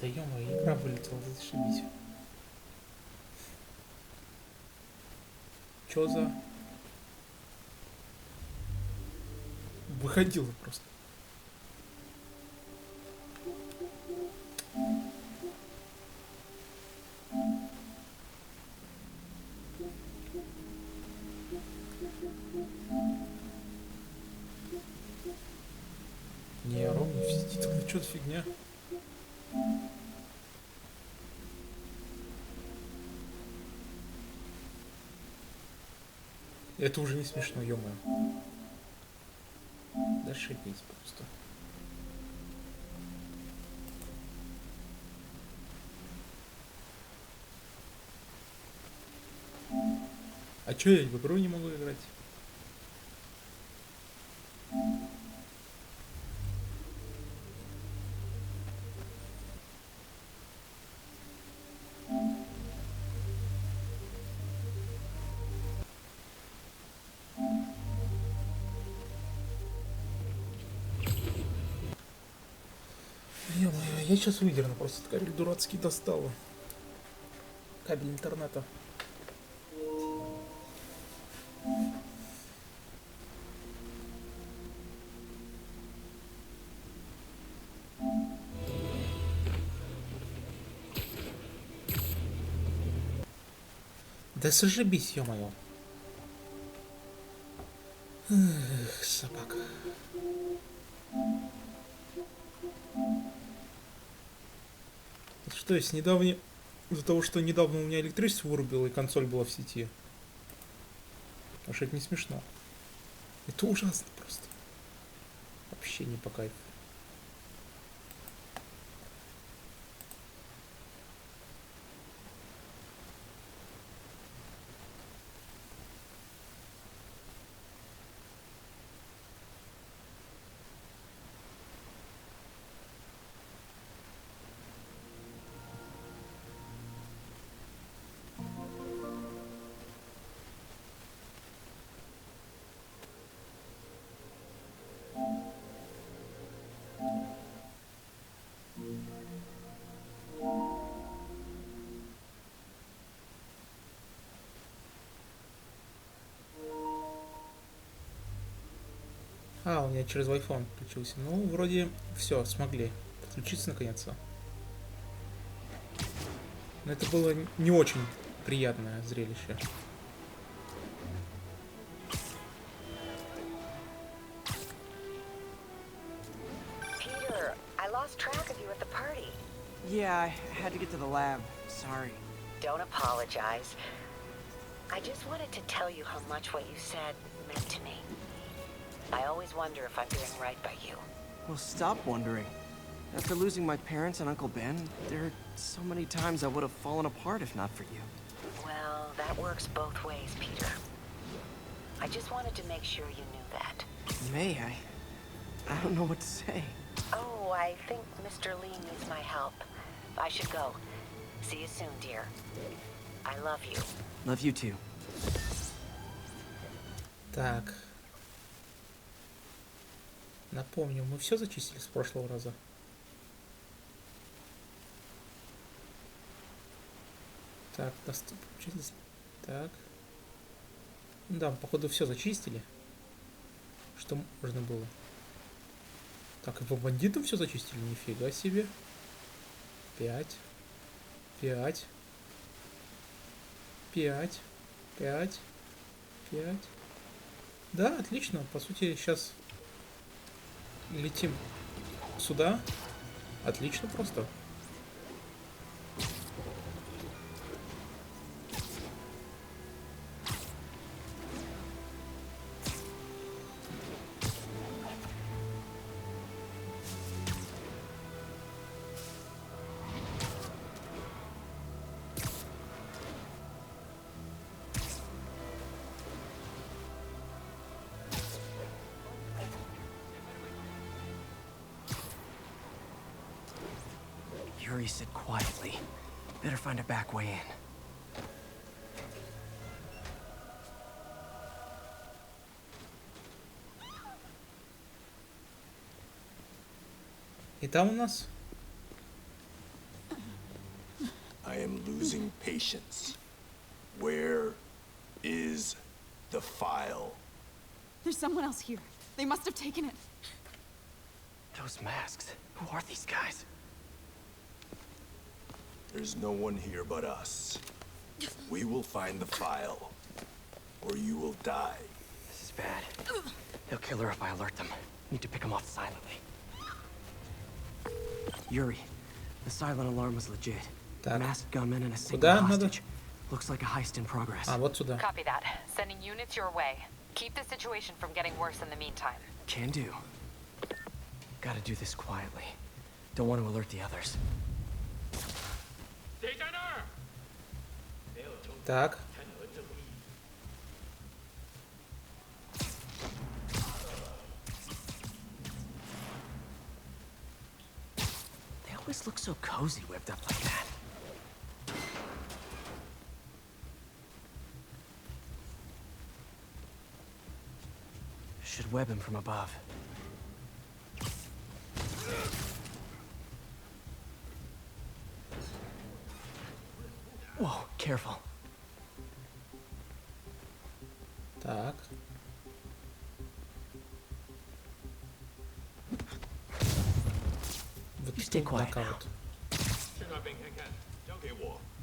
Да ё-моё, игра вылетела, зашибись. Чё за... Выходила просто. Не, ровно в сети, тогда что за фигня? Это уже не смешно, ё-моё. Да шипись просто. А чё я в игру не могу играть? Ё-моё, я сейчас выдерну, просто этот кабель дурацкий достала. Кабель интернета. Да зашибись, ё-моё. Эх, собака. Это что, если недавно... Из-за того, что недавно у меня электричество вырубило и консоль была в сети. Потому что это не смешно. Это ужасно просто. Вообще не по кайфу. А, у меня через Wi-Fi он подключился. Ну, вроде все, смогли подключиться наконец-то. Но это было не очень приятное зрелище. Peter, I lost track of you at the party. Yeah, I had to get to the lab. Sorry. Don't apologize. I just wanted to tell you how much what you said meant to me. I always wonder if I'm doing right by you. Well, stop wondering. After losing my parents and Uncle Ben, there are so many times I would have fallen apart if not for you. Well, that works both ways, Peter. I just wanted to make sure you knew that. May I don't know what to say. Oh, I think Mr. Lee needs my help. I should go. See you soon, dear. I love you. Love you too. Так. Напомню, мы все зачистили с прошлого раза. Так, доступность. Так. Да, походу все зачистили. Что можно было. Так, и по бандитам все зачистили? Нифига себе. 5. 5. 5. 5. 5. Да, отлично. По сути, сейчас летим сюда. Отлично просто. Yuri said quietly. Better find a back way in. И там у нас losing patience. Where is the file? There's someone else here. They must have taken it. Those masks. Who are these guys? There's no one here but us. We will find the file, or you will die. This is bad. They'll kill her if I alert them. Need to pick them off silently. Yuri, the silent alarm was legit. Так. Masked gunman and a single Куда надо? hostage. Looks like a heist in progress. А, вот сюда. Copy that. Sending units your way. Keep the situation from getting worse in the meantime. Can do. Gotta do this quietly. Don't want to alert the others. Так. They always look so cozy whipped up like that. Should web him from above. Whoa, careful. Так. Вот You stay тут quiet now. нокаут.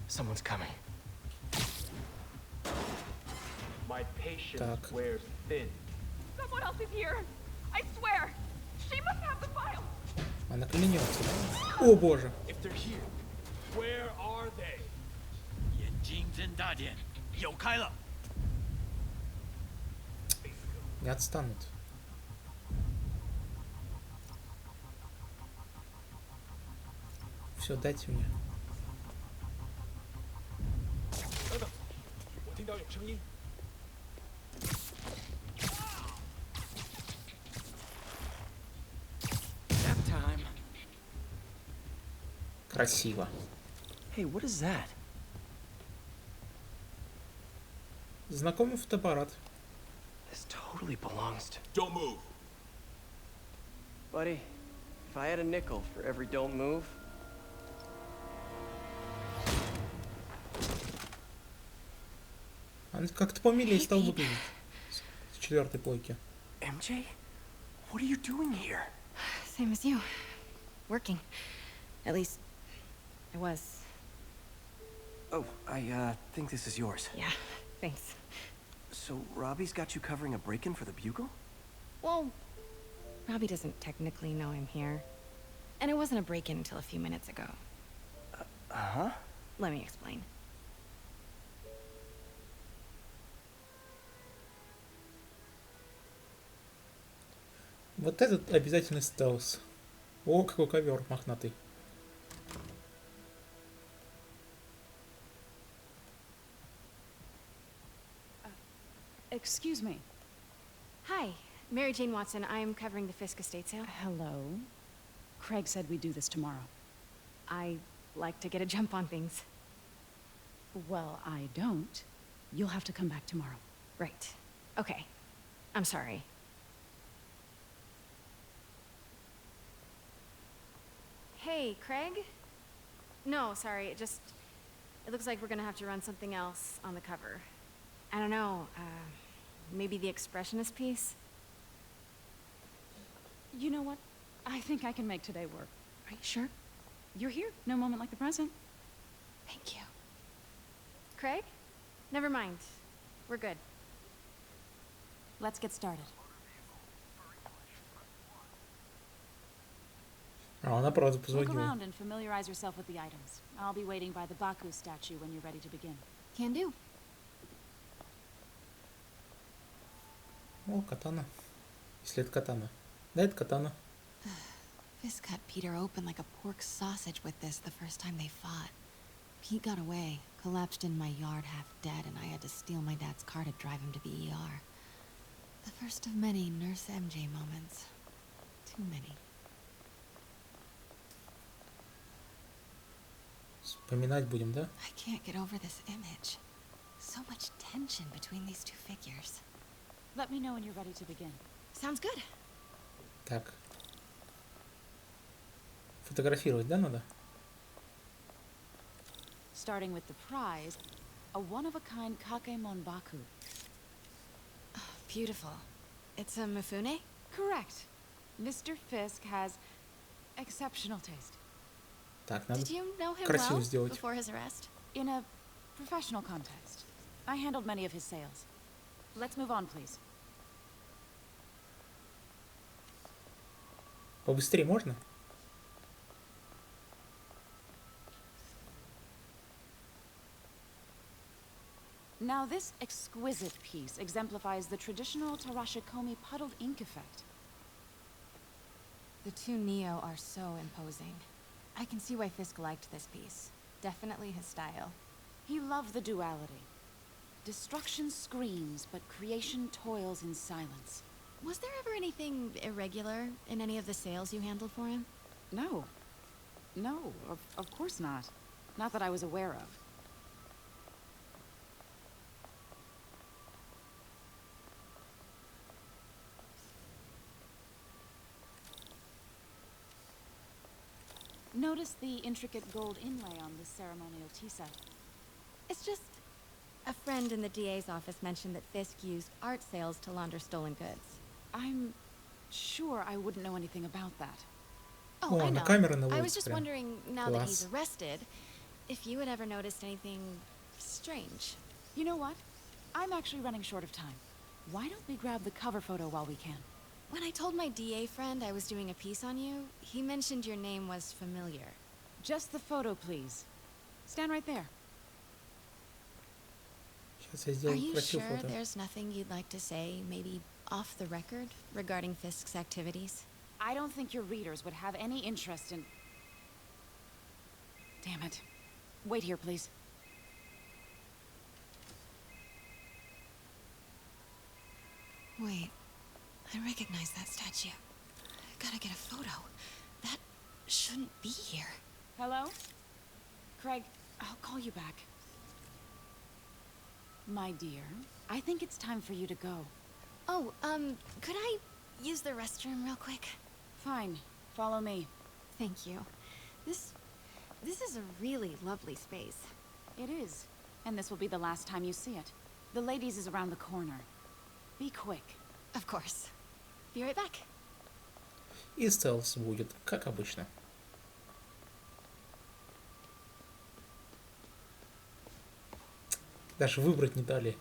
Someone's coming. My patience Так. wears thin. Someone else is here. I swear. She must have the file. Она клянется. О боже. If they're here, where are they? 眼睛睁大点，有开了。 Не отстанут. Все, дайте мне. 我听到有声音。 Nap time. Красиво. Hey, what is that? Знакомый фотоаппарат. This totally belongs to... Don't move. Buddy, if I had a nickel for every don't move... Он как-то помилее стал выглядеть. С четвертой плойки. MJ? What are you doing here? Same as you. Working. At least, I was. Oh, I think this is yours. Yeah, thanks. So, Robbie's got you covering a break-in for the Bugle? Well, Robbie doesn't technically know I'm here. And it wasn't a break-in until a few minutes ago. Uh-huh. Let me explain. Вот этот обязательно стелс. О, какой ковер мохнатый. Excuse me. Hi, Mary Jane Watson. I'm covering the Fisk estate sale. Hello. Craig said we'd do this tomorrow. I like to get a jump on things. Well, I don't. You'll have to come back tomorrow. Right. Okay. I'm sorry. Hey, Craig? No, sorry, it looks like we're gonna have to run something else on the cover. I don't know, maybe the expressionist piece? You know what? I think I can make today work. Are you sure? You're here. No moment like the present. Thank you. Craig? Never mind. We're good. Let's get started. А, она правда Look позвонила. around and familiarize yourself with the items. I'll be waiting by the Baku statue when you're ready to begin. Can do. О, катана. Если это катана. Да, это катана. Fisk cut Peter open like a pork sausage with this the first time they fought. Pete got away, collapsed in my yard half dead, and I had to steal my dad's car to drive him to the ER. The first of many Nurse MJ moments. Too many. Вспоминать будем, да? I can't get over this image. So much tension between these two figures. Let me know when you're ready to begin. Sounds good. Так. Фотографировать, да, надо? Starting with the prize, a one-of-a-kind Kakemon Baku. Beautiful. It's a Mifune? Correct. Mr. Fisk has exceptional taste. Так, надо Did you know him красиво well сделать. before his arrest? In a professional context, I handled many of his sales. Let's move on, please. Побыстрее можно? Now, this exquisite piece exemplifies the traditional Tarashikomi puddled ink effect. The two Neo are so imposing. I can see why Fisk liked this piece. Definitely his style. He loved the duality. Destruction screams, but creation toils in silence. Was there ever anything irregular in any of the sales you handled for him? No. No, of course not. Not that I was aware of. Notice the intricate gold inlay on this ceremonial tea set. It's just... a friend in the DA's office mentioned that Fisk used art sales to launder stolen goods. I'm sure I wouldn't know anything about that. Oh, О, I на know. камеры I was наводится just прям. wondering, now that he's Класс. arrested, if you had ever noticed anything strange. You know what? I'm actually running short of time. Why don't we grab the cover photo while we can? When I told my DA friend I was doing a piece on you, he mentioned your name was familiar. Just the photo, please. Stand right there. Сейчас я Are сделаю you красивое sure фото. there's nothing you'd like to say, maybe off the record, regarding Fisk's activities? I don't think your readers would have any interest in... Damn it. Wait here, please. Wait, I recognize that statue. Gotta get a photo. That shouldn't be here. Hello? Craig, I'll call you back. My dear, I think it's time for you to go. Oh, could I use the restroom real quick? Fine. Follow me. Thank you. This is a really lovely space. It is. And this will be the last time you see it. The ladies is around the corner. Be quick. Of course. Be right back. И стелс будет, как обычно. Даже выбрать не дали.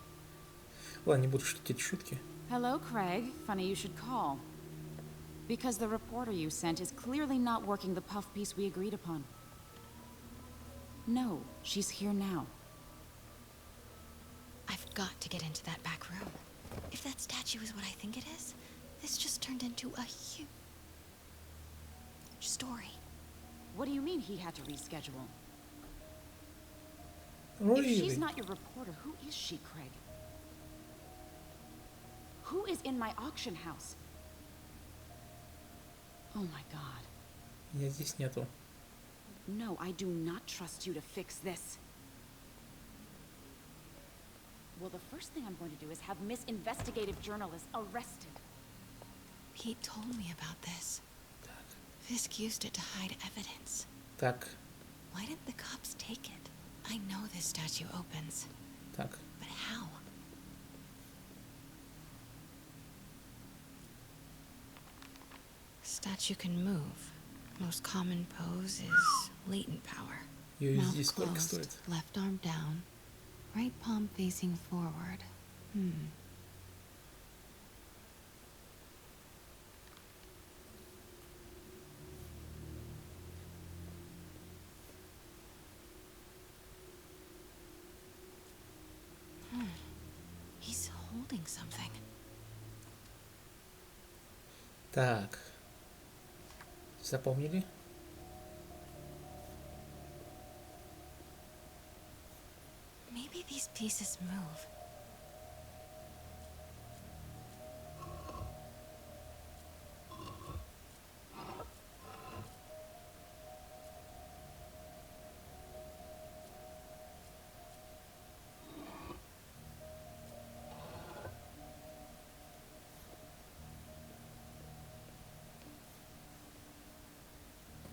Ладно, не буду шутить шутки. Hello, Craig. Funny you should call. Because the reporter you sent is clearly not working the puff piece we agreed upon. No, she's here now. I've got to get into that back room. If that statue is what I think it is, this just turned into a huge story. What do you mean he had to reschedule? Really? If she's not your reporter, who is she, Craig? Who is in my auction house? Oh my god. Меня здесь нету. No, I do not trust you to fix this. Well, the first thing I'm going to do is have Miss Investigative Journalist arrested. Pete told me about this. Fisk used it to hide evidence. Так, Why didn't the cops take it? I know this statue opens, так. but how? Statue can move. Most common pose is latent power. Ее Mouth здесь сколько closed, стоит? left arm down, right palm facing forward. He's holding something. Так. Запомнили? Maybe these pieces move.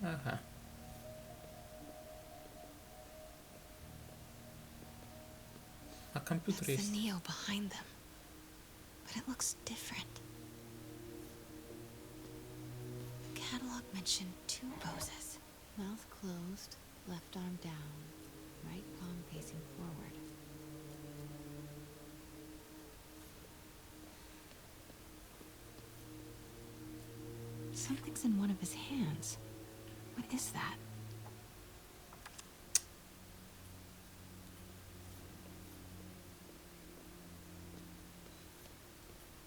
Ага. компьютер That's the есть. Neo behind them. But it looks different. The catalog mentioned 2 poses. Mouth closed, left arm down, right palm facing forward. Something's in one of his hands. What is that?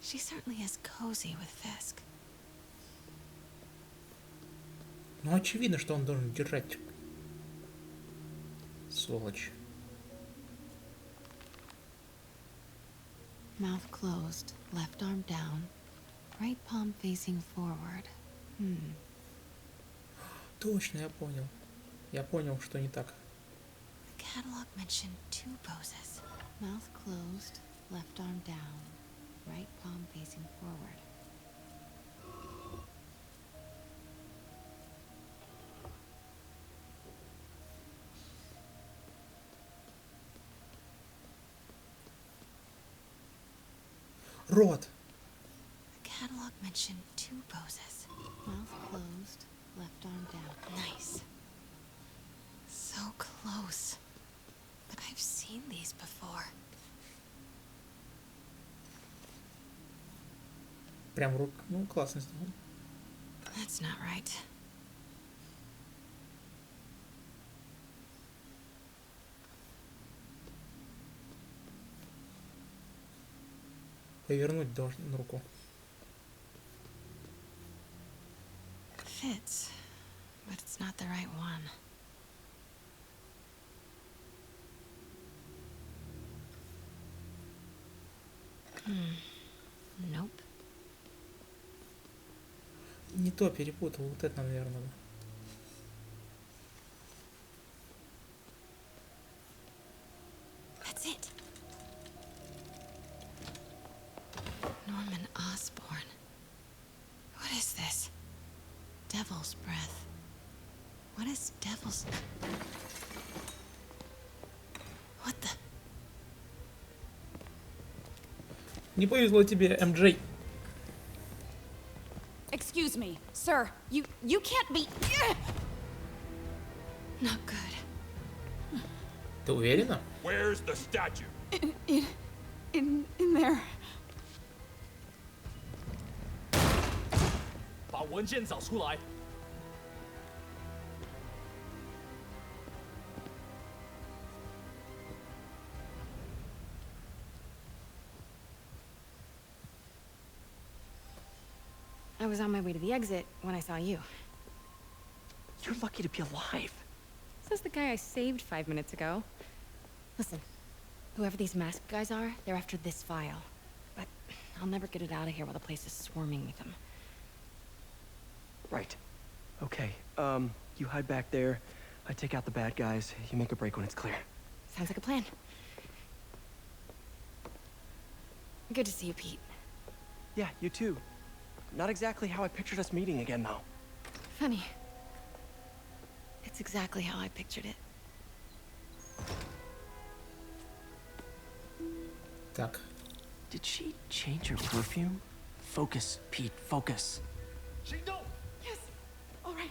She certainly is cozy with Fisk. Ну, очевидно, что он должен держать. Сволочь. Mouth closed, left arm down, right palm facing forward. Точно, я понял. Я понял, что не так. The catalog mentioned 2 poses. Mouth closed, left arm down, right palm facing forward. Рот. The catalog mentioned 2 poses. Mouth closed, left arm down. Nice. So close. But I've seen these before. Прям рук. Ну, классно сделано. That's not right. Повернуть должен руку. Fits, but it's not the right one. Nope. Не то перепутал. Вот это, наверное. That's it. Norman Osborn. What is this? Devil's breath. What is devil's... What the... Не повезло тебе, МJ. Excuse me, sir. You can't be. Not good. Ты уверена? Where's the statue? In there. 把文件找出来。I was on my way to the exit when I saw you. You're lucky to be alive. Says the guy I saved 5 minutes ago. Listen, whoever these masked guys are, they're after this file. But I'll never get it out of here while the place is swarming with them. Right. Okay, you hide back there. I take out the bad guys. You make a break when it's clear. Sounds like a plan. Good to see you, Pete. Yeah, you too. Not exactly how I pictured us meeting again, though. Funny. It's exactly how I pictured it. Так. Did she change her perfume? Focus, Pete, focus. 行动！ Yes. All right.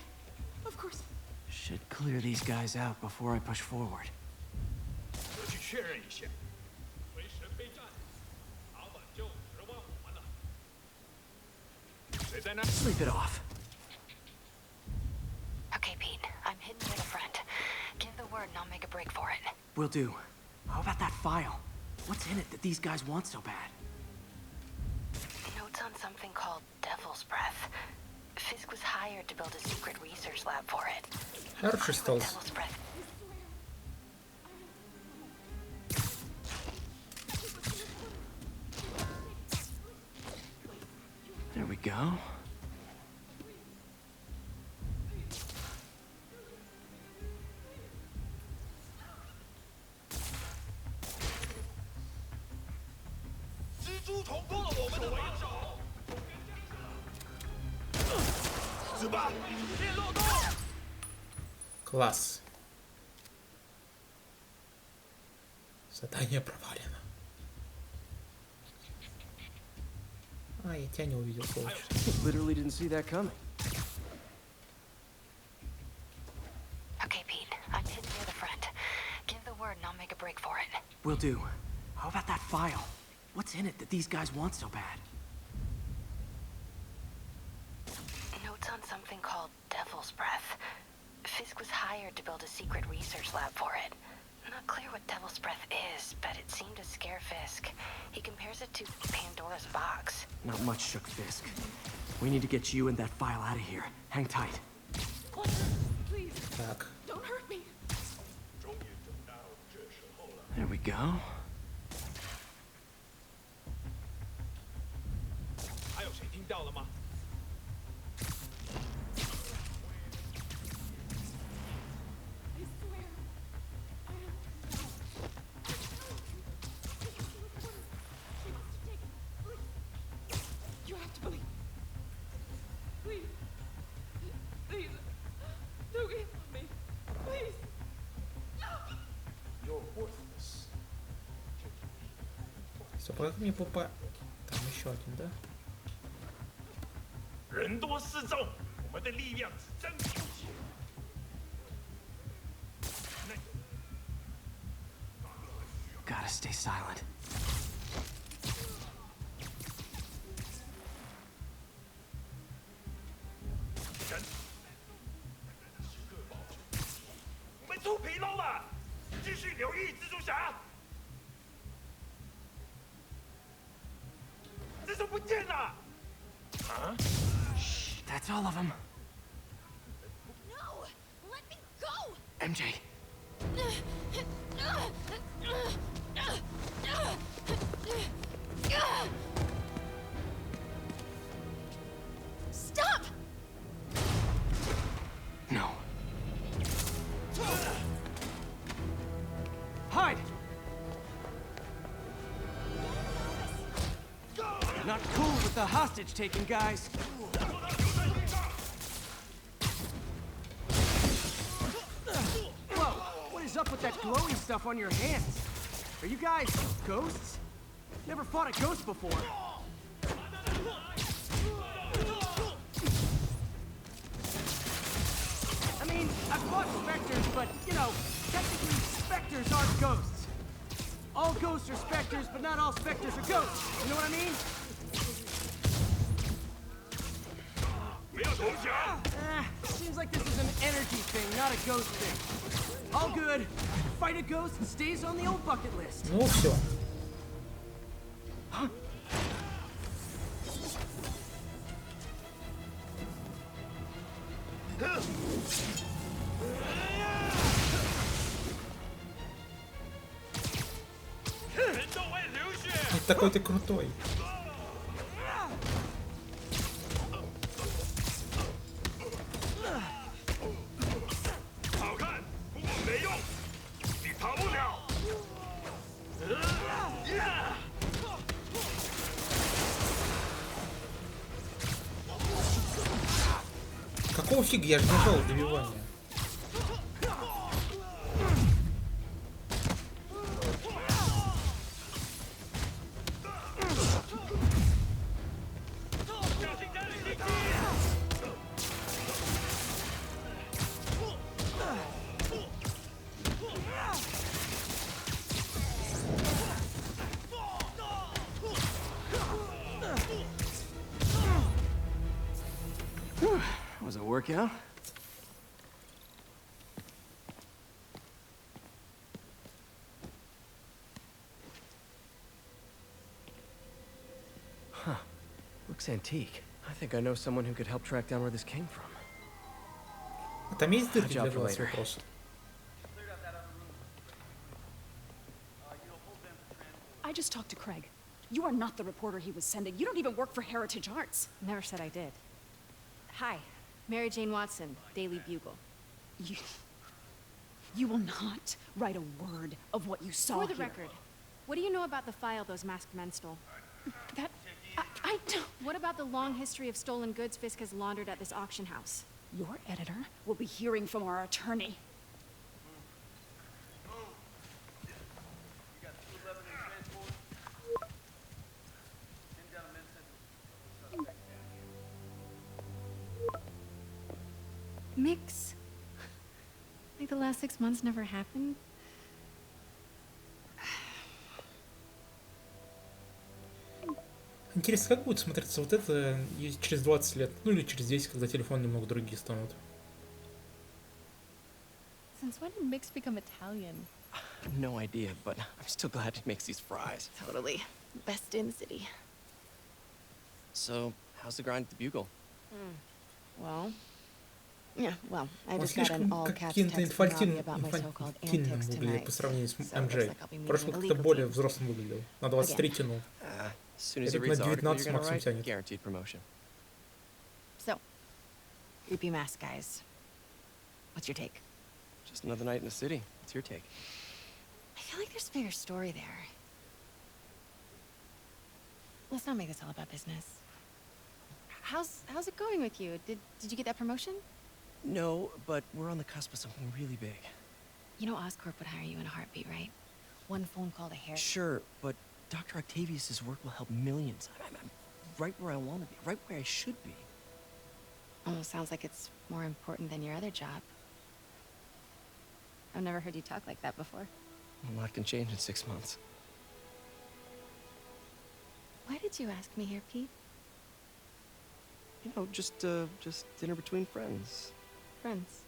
Of course. Should clear these guys out before I push forward. 我去确认一下。为神备战，老板就指望我们了。谁在那？ Sleep it off. Okay, Pete. I'm hidden near the front. Give the word and I'll make a break for it. Will do. How about that file? What's in it that these guys want so bad? Notes on something called Devil's Breath. Fisk was hired to build a secret research lab for it. Хороший стол. Devil's Breath. There we go. Класс. Задание провалено. А, я тебя не увидел, сволочь. Literally didn't see that coming. Okay, Pete. I'm hidden near the front. Give the word and I'll make a break for it. Will do. How about that file? What's in it that these guys want so bad? Notes on something called Devil's Breath. Fisk was hired to build a secret research lab for it. Not clear what Devil's Breath is, but it seemed to scare Fisk. He compares it to Pandora's box. Not much shook Fisk. We need to get you and that file out of here. Hang tight. Please, Так. don't hurt me. 终于等到这时候了。 There we go. 还有谁听到了吗？ I swear. I am. You have to believe. Please. Please. Don't give up on me. Please. You're worthless. Стоп, а как мне попа... Там еще один, да? 人多势众，我们的力量是真的有限。 Gotta stay silent. 我们出纰漏了，继续留意蜘蛛侠。蜘蛛不见了！啊？ That's all of them. No! Let me go! MJ. Stop! No. Hide! Not cool with the hostage taking, guys. Whoa, what is up with that glowing stuff on your hands? Are you guys ghosts? Never fought a ghost before. I mean, I've fought specters, but, you know, technically specters aren't ghosts. All ghosts are specters, but not all specters are ghosts. You know what I mean? 不要投降！ Seems like this is an energy thing, not a ghost thing. All good. Fight a ghost and stays on the old bucket list. Ну все. Такой ты крутой. 好看，不过没用，你逃不了。Какого фига? Я же нажал добивание. Was it a workout? Huh. Looks antique. I think I know someone who could help track down where this came from. А там есть дырки Job для for глаз later. вопроса? I just talked to Craig. You are not the reporter he was sending. You don't even work for Heritage Arts. Never said I did. Hi, Mary Jane Watson, Daily Bugle. You will not write a word of what you saw For the here. record, what do you know about the file those masked men stole? That... I don't... What about the long history of stolen goods Fisk has laundered at this auction house? Your editor will be hearing from our attorney. weeks? Like the last 6 months never happened? Интересно, как будет смотреться вот это через 20 лет? Ну или через 10, когда телефоны немного другие станут. Since when did Mix become Italian? No idea, but I'm still glad he makes these fries. Totally. Best in the city. So, how's the grind at the Bugle? Well... Yeah, well, I Он just got an слишком all-caps каким-то text from Robbie about my so-called инфантильным antics выглядит tonight. по сравнению с So it looks MJ. like I'll be В meeting прошлом with the как-то legal более team. взрослым выглядел. На 23 тянул. As soon as he Этот reads на the article 19 you're gonna максимум write, тянет. guaranteed promotion. So, creepy mask guys. What's your take? Just another night in the city. What's your take? I feel like there's a bigger story there. Let's not make this all about business. How's it going with you? Did you get that promotion? No, but we're on the cusp of something really big. You know Oscorp would hire you in a heartbeat, right? One phone call to Harry. Sure, but Dr. Octavius's work will help millions. I'm right where I want to be, right where I should be. Almost sounds like it's more important than your other job. I've never heard you talk like that before. A lot can change in 6 months. Why did you ask me here, Pete? You know, just dinner between friends. Friends.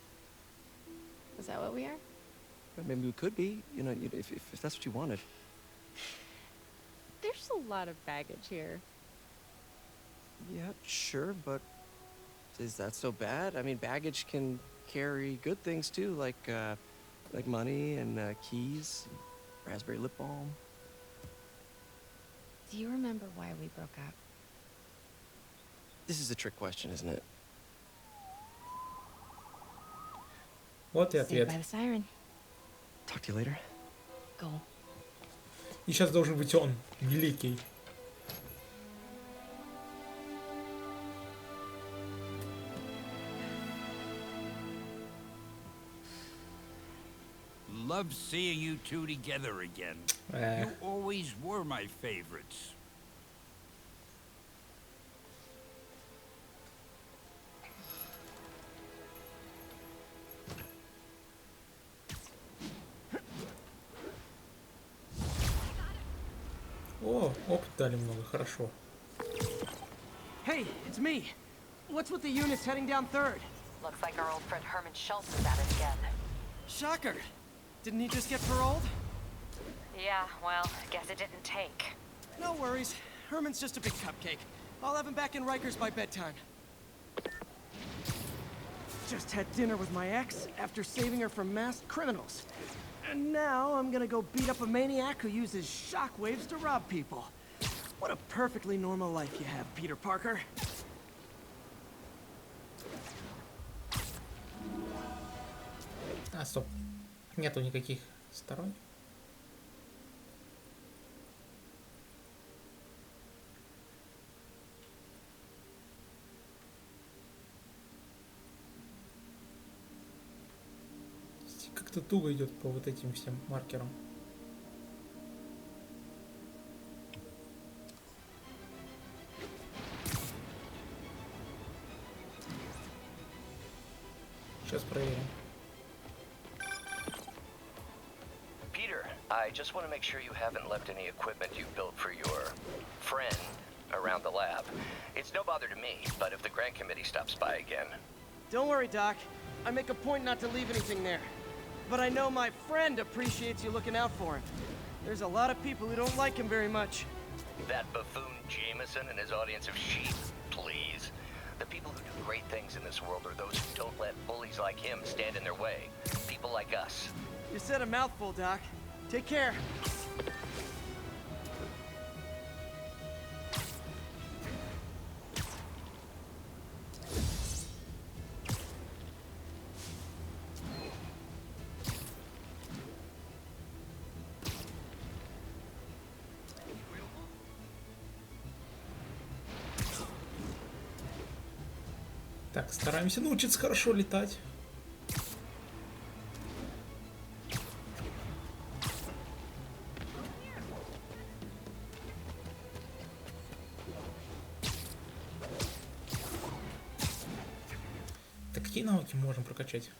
Is that what we are? Maybe we could be, you know, if that's what you wanted. There's a lot of baggage here. Yeah, sure, but is that so bad? I mean, baggage can carry good things too, like money and keys, raspberry lip balm. Do you remember why we broke up? This is a trick question, isn't it? Вот и Saved ответ. by the siren. Talk to you later. Go. И сейчас должен быть он, Великий. Love seeing you two together again. You always were my favorites. О, опыт дали много, хорошо. Hey, it's me. What's with the units heading down third? Looks like our old friend Herman Schultz is at it again. Shocker. Didn't he just get paroled? Yeah, well, guess it didn't take. No worries. Herman's just a big cupcake. I'll have him back in Rikers by bedtime. Just had dinner with my ex after saving her from masked criminals. And now I'm gonna go beat up a maniac who uses shockwaves to rob people. What a perfectly normal life you have, Peter Parker. А, стоп. Нету никаких сторонних. Как-то туго идет по вот этим всем маркерам. Сейчас проверим. Peter, I just want to make sure you haven't left any equipment you built for your friend around the lab. It's no bother to me, but if the grant committee stops by again... Don't worry, Doc. I make a point not to leave anything there. But I know my friend appreciates you looking out for him. There's a lot of people who don't like him very much. That buffoon Jameson and his audience of sheep, please. The people who do great things in this world are those who don't let bullies like him stand in their way. People like us. You said a mouthful, Doc. Take care. Так, стараемся научиться хорошо летать. Так какие навыки мы можем прокачать?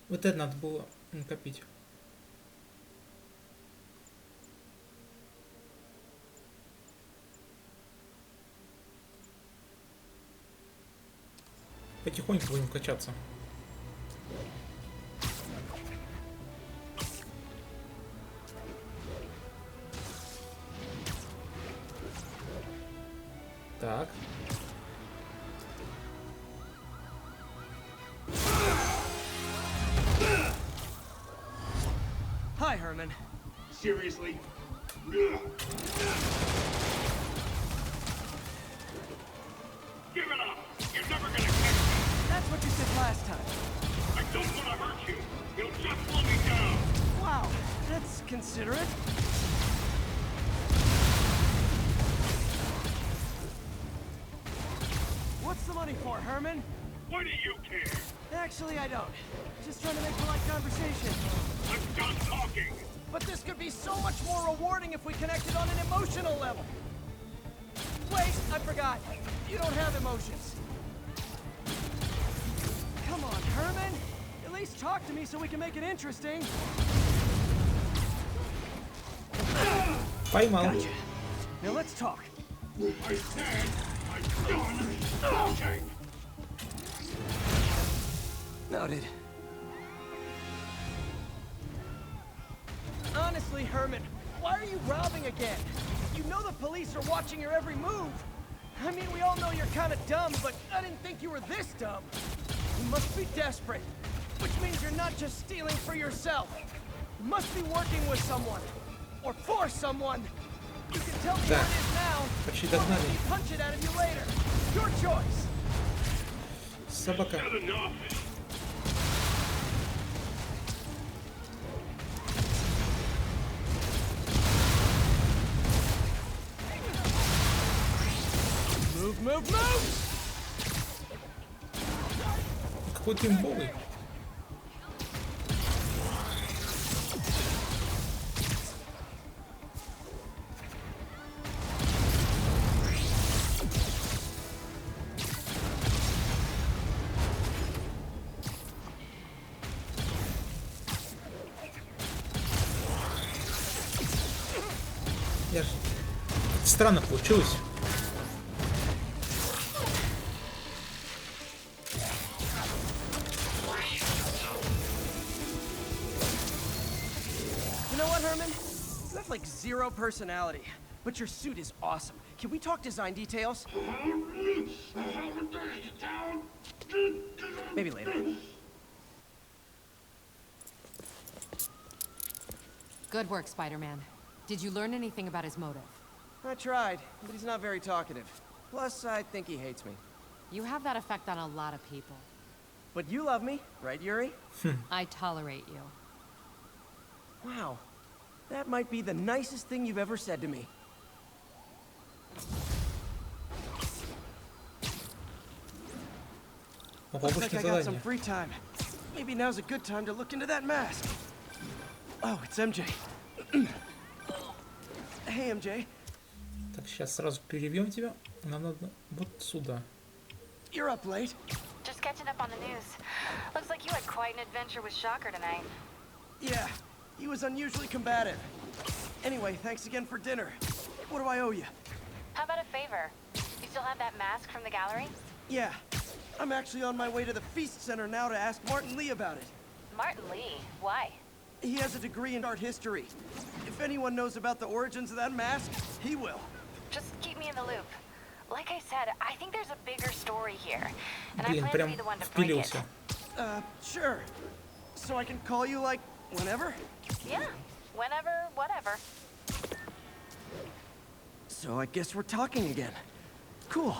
Вот это надо было накопить. Потихоньку будем качаться. Так. Hi, Herman. Seriously? Give it up! You're never gonna catch me! That's what you said last time. I don't want to hurt you! You'll just slow me down! Wow, that's considerate. What's the money for, Herman? Why do you care? Actually, I don't. Just trying to make polite conversation. I'm done talking! But this could be so much more rewarding if we connected on an emotional level. Wait, I forgot. You don't have emotions. Come on, Herman. At least talk to me so we can make it interesting. Поймал. Gotcha. Now let's talk. I said I'm done talking! Noted. Honestly, Herman, why are you robbing again? You know the police are watching your every move. I mean, we all know you're kind of dumb, but I didn't think you were this dumb. You must be desperate, which means you're not just stealing for yourself. You must be working with someone, or for someone. You can tell me what it is now, or let me punch it out of you later. Your choice. Собака. Good enough! Move! Какой ты имбовый. Я ж... Странно получилось. Like zero personality, but your suit is awesome. Can we talk design details? Maybe later. Good work, Spider-Man. Did you learn anything about his motive? I tried, but he's not very talkative. Plus, I think he hates me. You have that effect on a lot of people. But you love me, right, Yuri? I tolerate you. Wow. That might be the nicest thing you've ever said to me. Looks like I got some free time. Maybe now's a good time to look into that mask. Oh, it's MJ. Hey, MJ. Так, сейчас сразу перевьем тебя. Нам надо вот сюда. You're up late. Just catching up on the news. Looks like you had quite an adventure with Shocker tonight. Yeah. He was unusually combative. Anyway, thanks again for dinner. What do I owe you? How about a favor? You still have that mask from the gallery? Yeah. I'm actually on my way to the Feast Center now to ask Martin Lee about it. Martin Lee? Why? He has a degree in art history. If anyone knows about the origins of that mask, he will. Just keep me in the loop. Like I said, I think there's a bigger story here. And I plan to be the one to break it. Sure. So I can call you, like, whenever? Yeah. Whenever, whatever. So I guess we're talking again. Cool.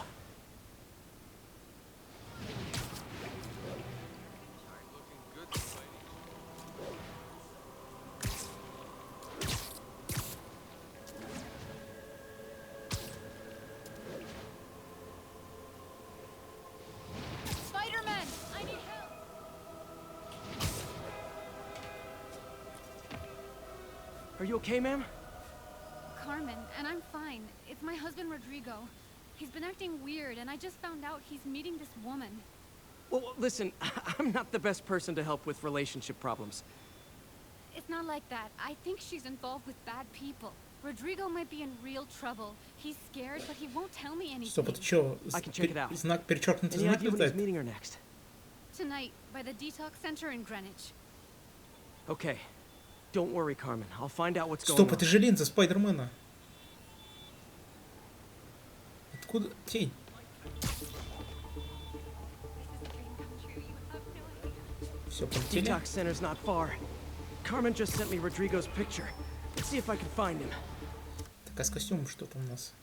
Spider-Man! I need help! Are you okay, ma'am? Carmen, and I'm fine. It's my husband, Rodrigo. He's been acting weird, and I just found out he's meeting this woman. Well, listen, I'm not the best person to help with relationship problems. It's not like that. I think she's involved with bad people. Rodrigo might be in real trouble. He's scared, but he won't tell me anything. Стоп, это что? I can check it out. Знак, перечеркнутый Any знак idea when he's летает? meeting her next? Tonight, by the detox center in Greenwich. Okay. Don't worry, Carmen. I'll find out what's going Стоп, on. это же линза Спайдермена. Откуда тень? Все, полетели. Detox center's not far. Carmen just sent me Rodrigo's picture. Let's see if I can find him. Так, а с костюмом что там у нас?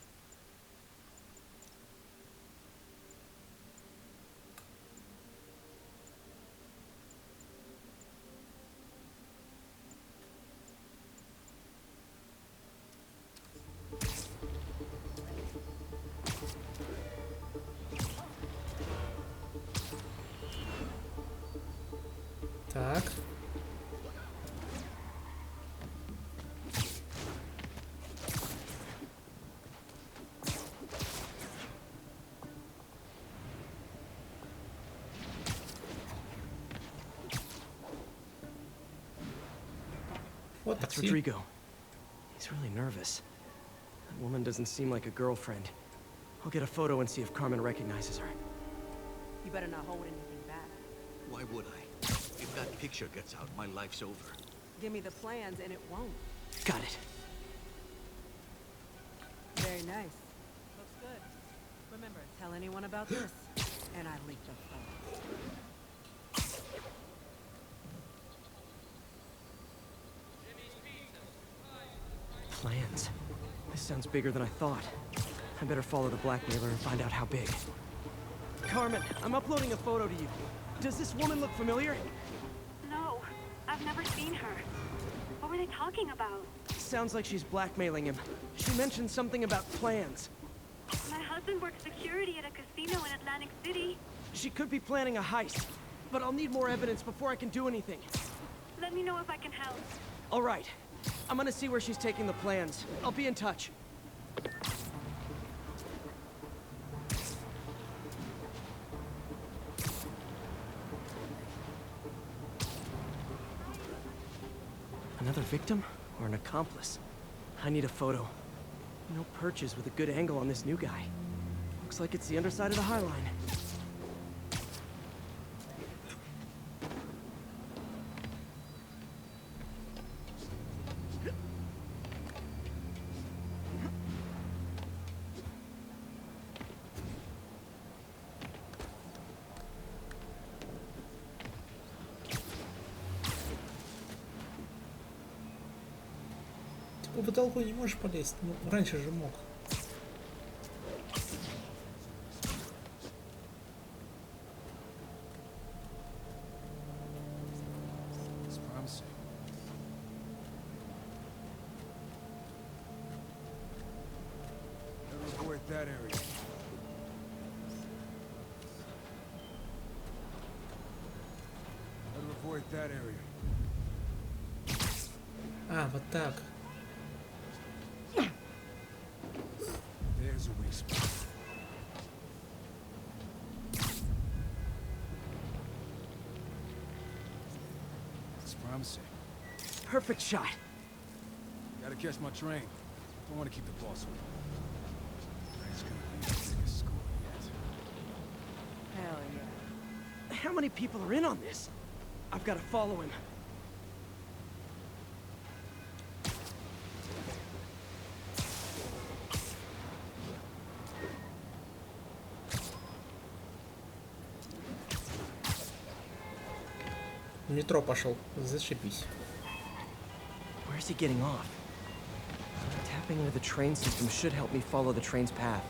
Так. Вот That's такси. Rodrigo. He's really nervous. That woman doesn't seem like a girlfriend. I'll get a photo and see if Carmen recognizes her. You better not hold anything back. Why would I? If that picture gets out, my life's over. Give me the plans and it won't. Got it. Very nice. Looks good. Remember, tell anyone about this, and I leak the photo. Plans. This sounds bigger than I thought. I better follow the blackmailer and find out how big. Carmen, I'm uploading a photo to you. Does this woman look familiar? No, I've never seen her. What were they talking about? Sounds like she's blackmailing him. She mentioned something about plans. My husband works security at a casino in Atlantic City. She could be planning a heist, but I'll need more evidence before I can do anything. Let me know if I can help. All right. I'm gonna see where she's taking the plans. I'll be in touch. Another victim or an accomplice? I need a photo. No perches with a good angle on this new guy. Looks like it's the underside of the High Line. По потолку не можешь полезть? Ну, раньше же мог. It's promising. Better avoid that area. Better avoid that area. А, вот так. There's a weak spot. It's promising. Perfect shot. Gotta catch my train. Don't want to keep the boss with me. Train's gonna be the biggest score yet. Hell yeah. How many people are in on this? I've got to follow him. В метро пошел. Зашибись. Where's he getting off? Tapping into the train system should help me follow the train's path.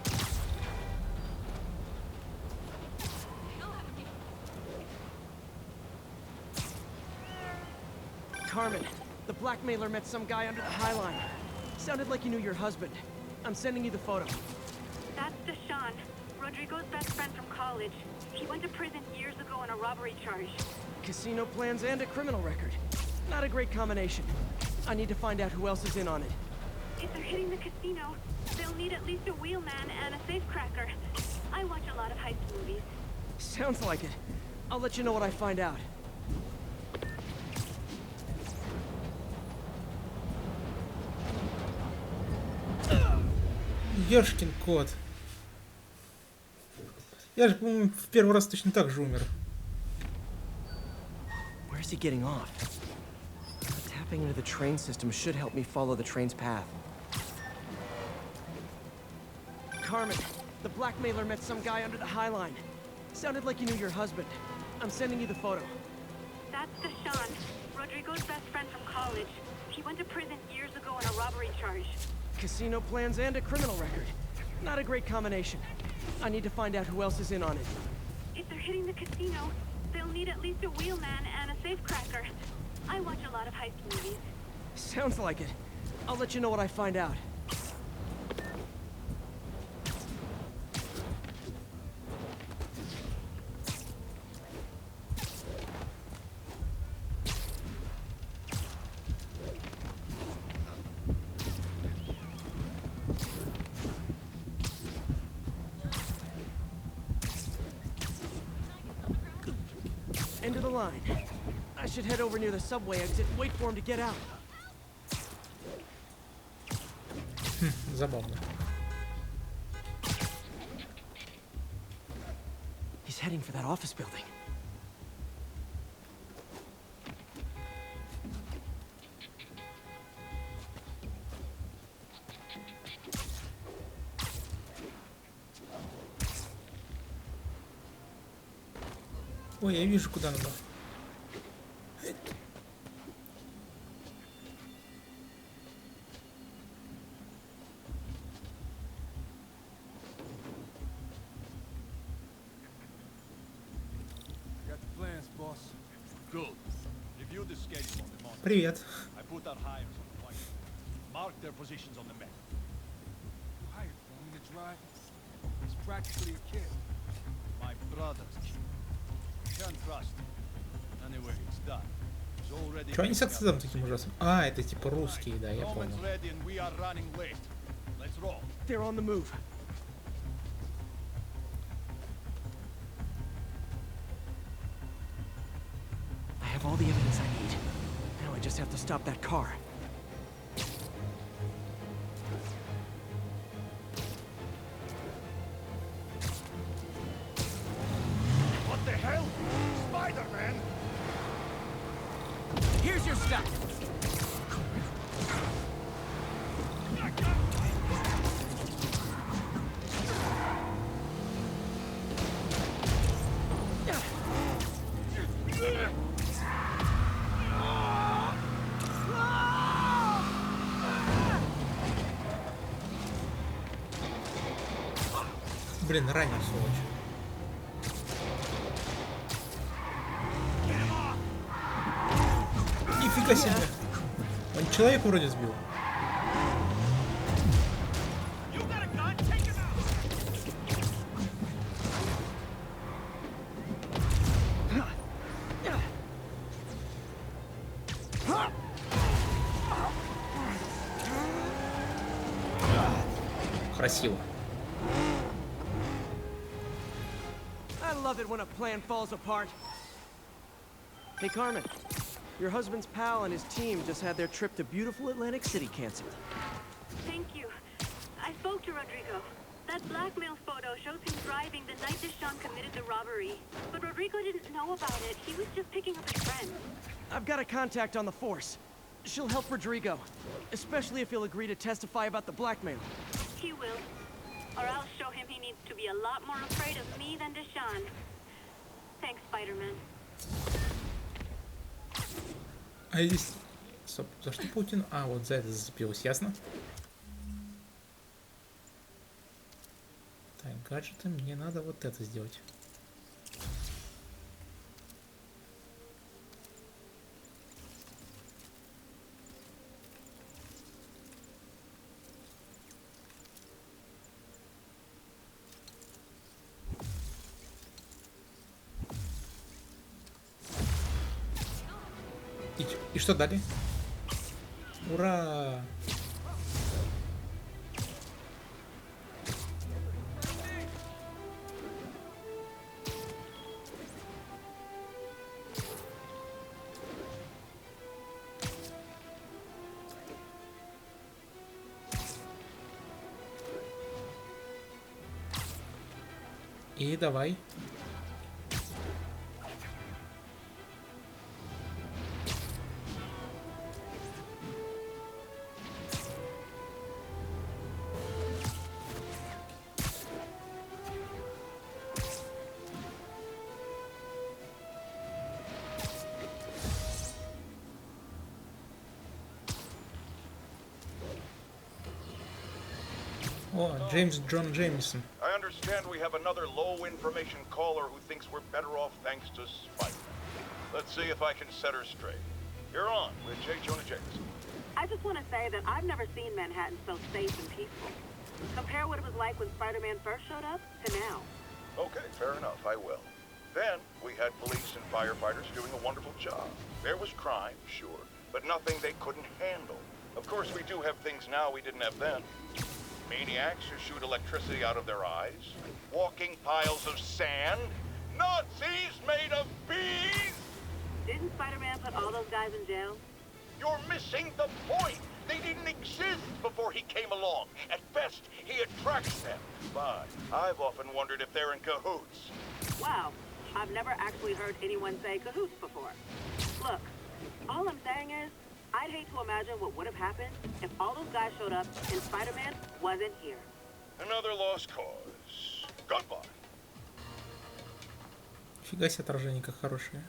Carmen, the blackmailer met some guy under the High Line. Sounded like he knew your husband. I'm sending you the photo. That's Deshaun, Rodrigo's best friend from college. He went to prison years ago on a robbery charge. Casino plans and a criminal record. Not a great combination. I need to find out who else is in on it. If they're hitting the casino, they'll need at least a wheelman and a safecracker. I watch a lot of heist movies. Sounds like it. I'll let you know what I find out. Ёшкин кот. Я же, по-моему, в первый раз точно так же умер. Where's he getting off? Tapping into the train system should help me follow the train's path. Carmen, the blackmailer met some guy under the High Line. Sounded like he knew your husband. I'm sending you the photo. That's Deshaun, Rodrigo's best friend from college. He went to prison years ago on a robbery charge. Casino plans and a criminal record. Not a great combination. I need to find out who else is in on it. If they're hitting the casino, they'll need at least a wheelman and a safecracker. I watch a lot of heist movies. Sounds like it. I'll let you know what I find out. End of the line. I should head over near the subway exit and wait for him to get out. Забавно. He's heading for that office building. Ой, я вижу, куда надо. Got the plans, boss. Good. Review the schedule on the monitor. Привет. I put our hires on the white. Mark their positions on the map. Hired for me to drive. He's practically a kid. My brother's kid. Can't trust him. Anyway, it's done. He's already. Чё они с акцентом таким ужасным? А, это типа русские, да, я понял. Roman's ready and we are running late. Let's roll. They're on the move. I have all the evidence I need. Now I just have to stop that car. What the hell? Spider-Man! Here's your stuff. Блин, ранен, сволочь. Нифига себе. Он человека вроде сбил. Красиво. I love it when a plan falls apart. Hey, Carmen. Your husband's pal and his team just had their trip to beautiful Atlantic City canceled. Thank you. I spoke to Rodrigo. That blackmail photo shows him driving the night Deshaun committed the robbery. But Rodrigo didn't know about it. He was just picking up his friend. I've got a contact on the force. She'll help Rodrigo, especially if he'll agree to testify about the blackmail. He will. Or I'll show him he needs to be a lot more afraid of me than Deshaun. Thanks, Spider-Man. А здесь... Стоп, за что Путин? А, вот за это зацепилось, ясно? Так, гаджеты, мне надо вот это сделать. Подождите. И что далее? Ура! И давай. О, Джеймс Джон Джеймисон. I understand we have another low-information caller who thinks we're better off thanks to Spider-Man. Let's see if I can set her straight. You're on with J. Jonah Jameson. I just want to say that I've never seen Manhattan so safe and peaceful. Compare what it was like when Spider-Man first showed up to now. Okay, fair enough, I will. Then, we had police and firefighters doing a wonderful job. There was crime, sure, but nothing they couldn't handle. Of course, we do have things now we didn't have then. Maniacs who shoot electricity out of their eyes, walking piles of sand, Nazis made of bees! Didn't Spider-Man put all those guys in jail? You're missing the point! They didn't exist before he came along. At best, he attracts them. But I've often wondered if they're in cahoots. Wow, I've never actually heard anyone say cahoots before. Look, all I'm saying is, I'd hate to imagine what would have happened if all those guys showed up and Spider-Man wasn't here. Another lost cause. Goodbye. Фига себе отражение как хорошее.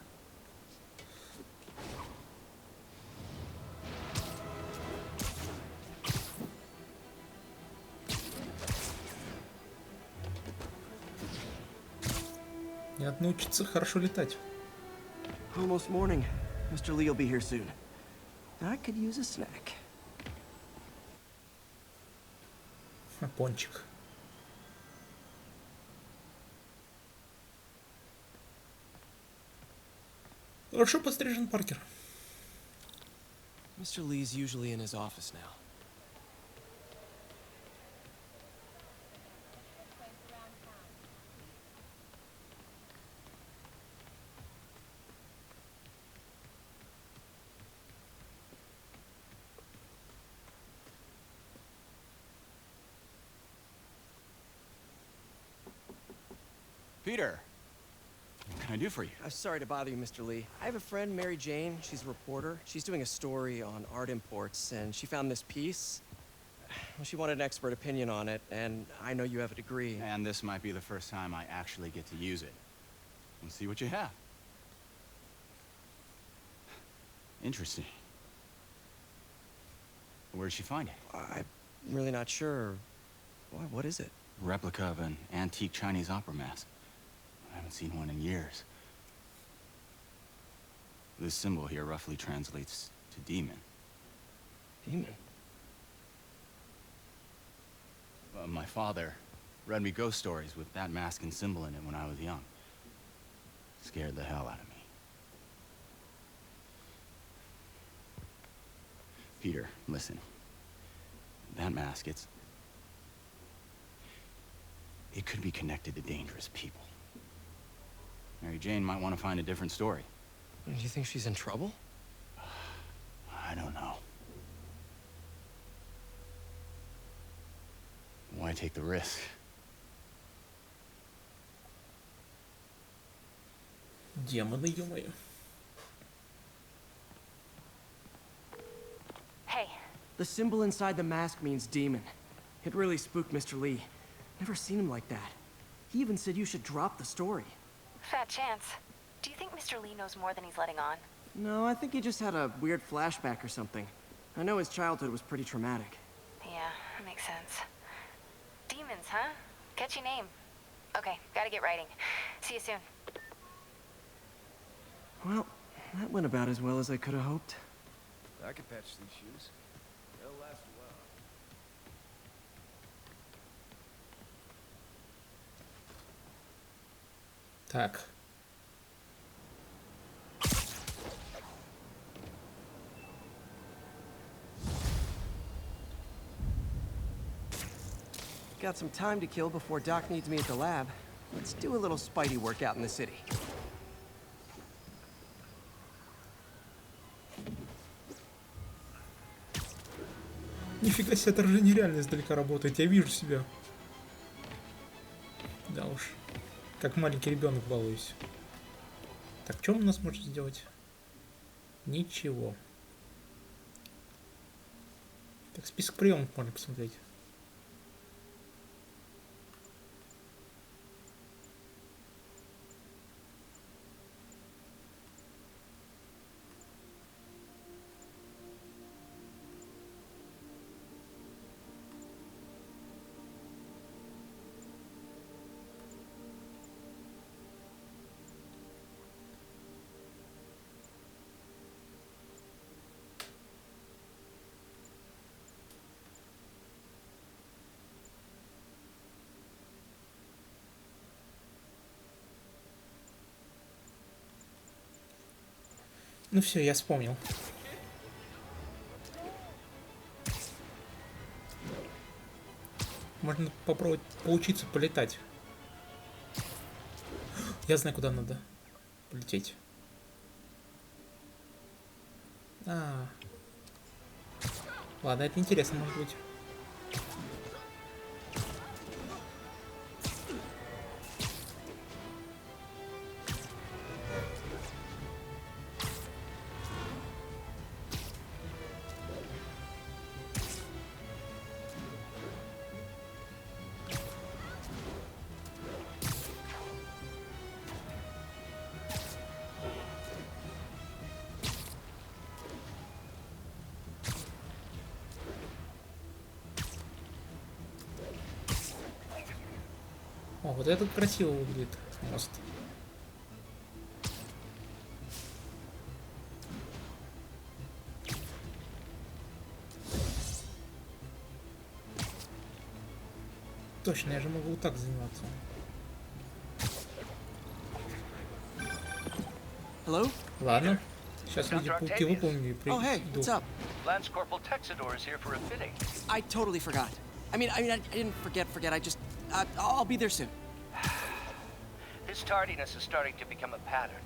Надо научиться хорошо летать. Almost morning. Mr. Lee will be here soon. I could use a snack. Пончик. Хорошо пострижен Паркер. Mr. Lee's usually in his office now. Peter, what can I do for you? I'm sorry to bother you, Mr. Lee. I have a friend, Mary Jane. She's a reporter. She's doing a story on art imports, and she found this piece. Well, she wanted an expert opinion on it, and I know you have a degree. And this might be the first time I actually get to use it. Let's see what you have. Interesting. Where did she find it? I'm really not sure. What is it? Replica of an antique Chinese opera mask. I haven't seen one in years. This symbol here roughly translates to demon. Demon? My father read me ghost stories with that mask and symbol in it when I was young. Scared the hell out of me. Peter, listen. That mask, it could be connected to dangerous people. Mary Jane might want to find a different story. Do you think she's in trouble? I don't know. Why take the risk? Демоны, ё-моё. Hey. The symbol inside the mask means demon. It really spooked Mr. Lee. Never seen him like that. He even said you should drop the story. Fat chance. Do you think Mr. Lee knows more than he's letting on? No, I think he just had a weird flashback or something. I know his childhood was pretty traumatic. Yeah, that makes sense. Demons, huh? Catchy name. Okay, gotta get writing. See you soon. Well, that went about as well as I could have hoped. I could patch these shoes. They'll last a while. Так. Got some time to kill before Doc needs me at the lab. Let's do a little Spidey workout in the city. Нифига себе, отражение реально издалека работает. Я вижу себя. Да уж. Как маленький ребенок балуюсь. Так, что у нас может сделать? Ничего. Так, список приемов можно посмотреть. Ну все, я вспомнил. Можно попробовать поучиться полетать. Я знаю, куда надо полететь. Ладно, это интересно, может быть. О, вот этот красиво выглядит мост. Точно, я же могу вот так заниматься. Hello? Ладно. Сейчас люди пауки выполню и Oh, hey, what's up? Lance Corporal Texador is here for a fitting. I totally forgot. I didn't forget. I just, I'll be there soon. His tardiness is starting to become a pattern.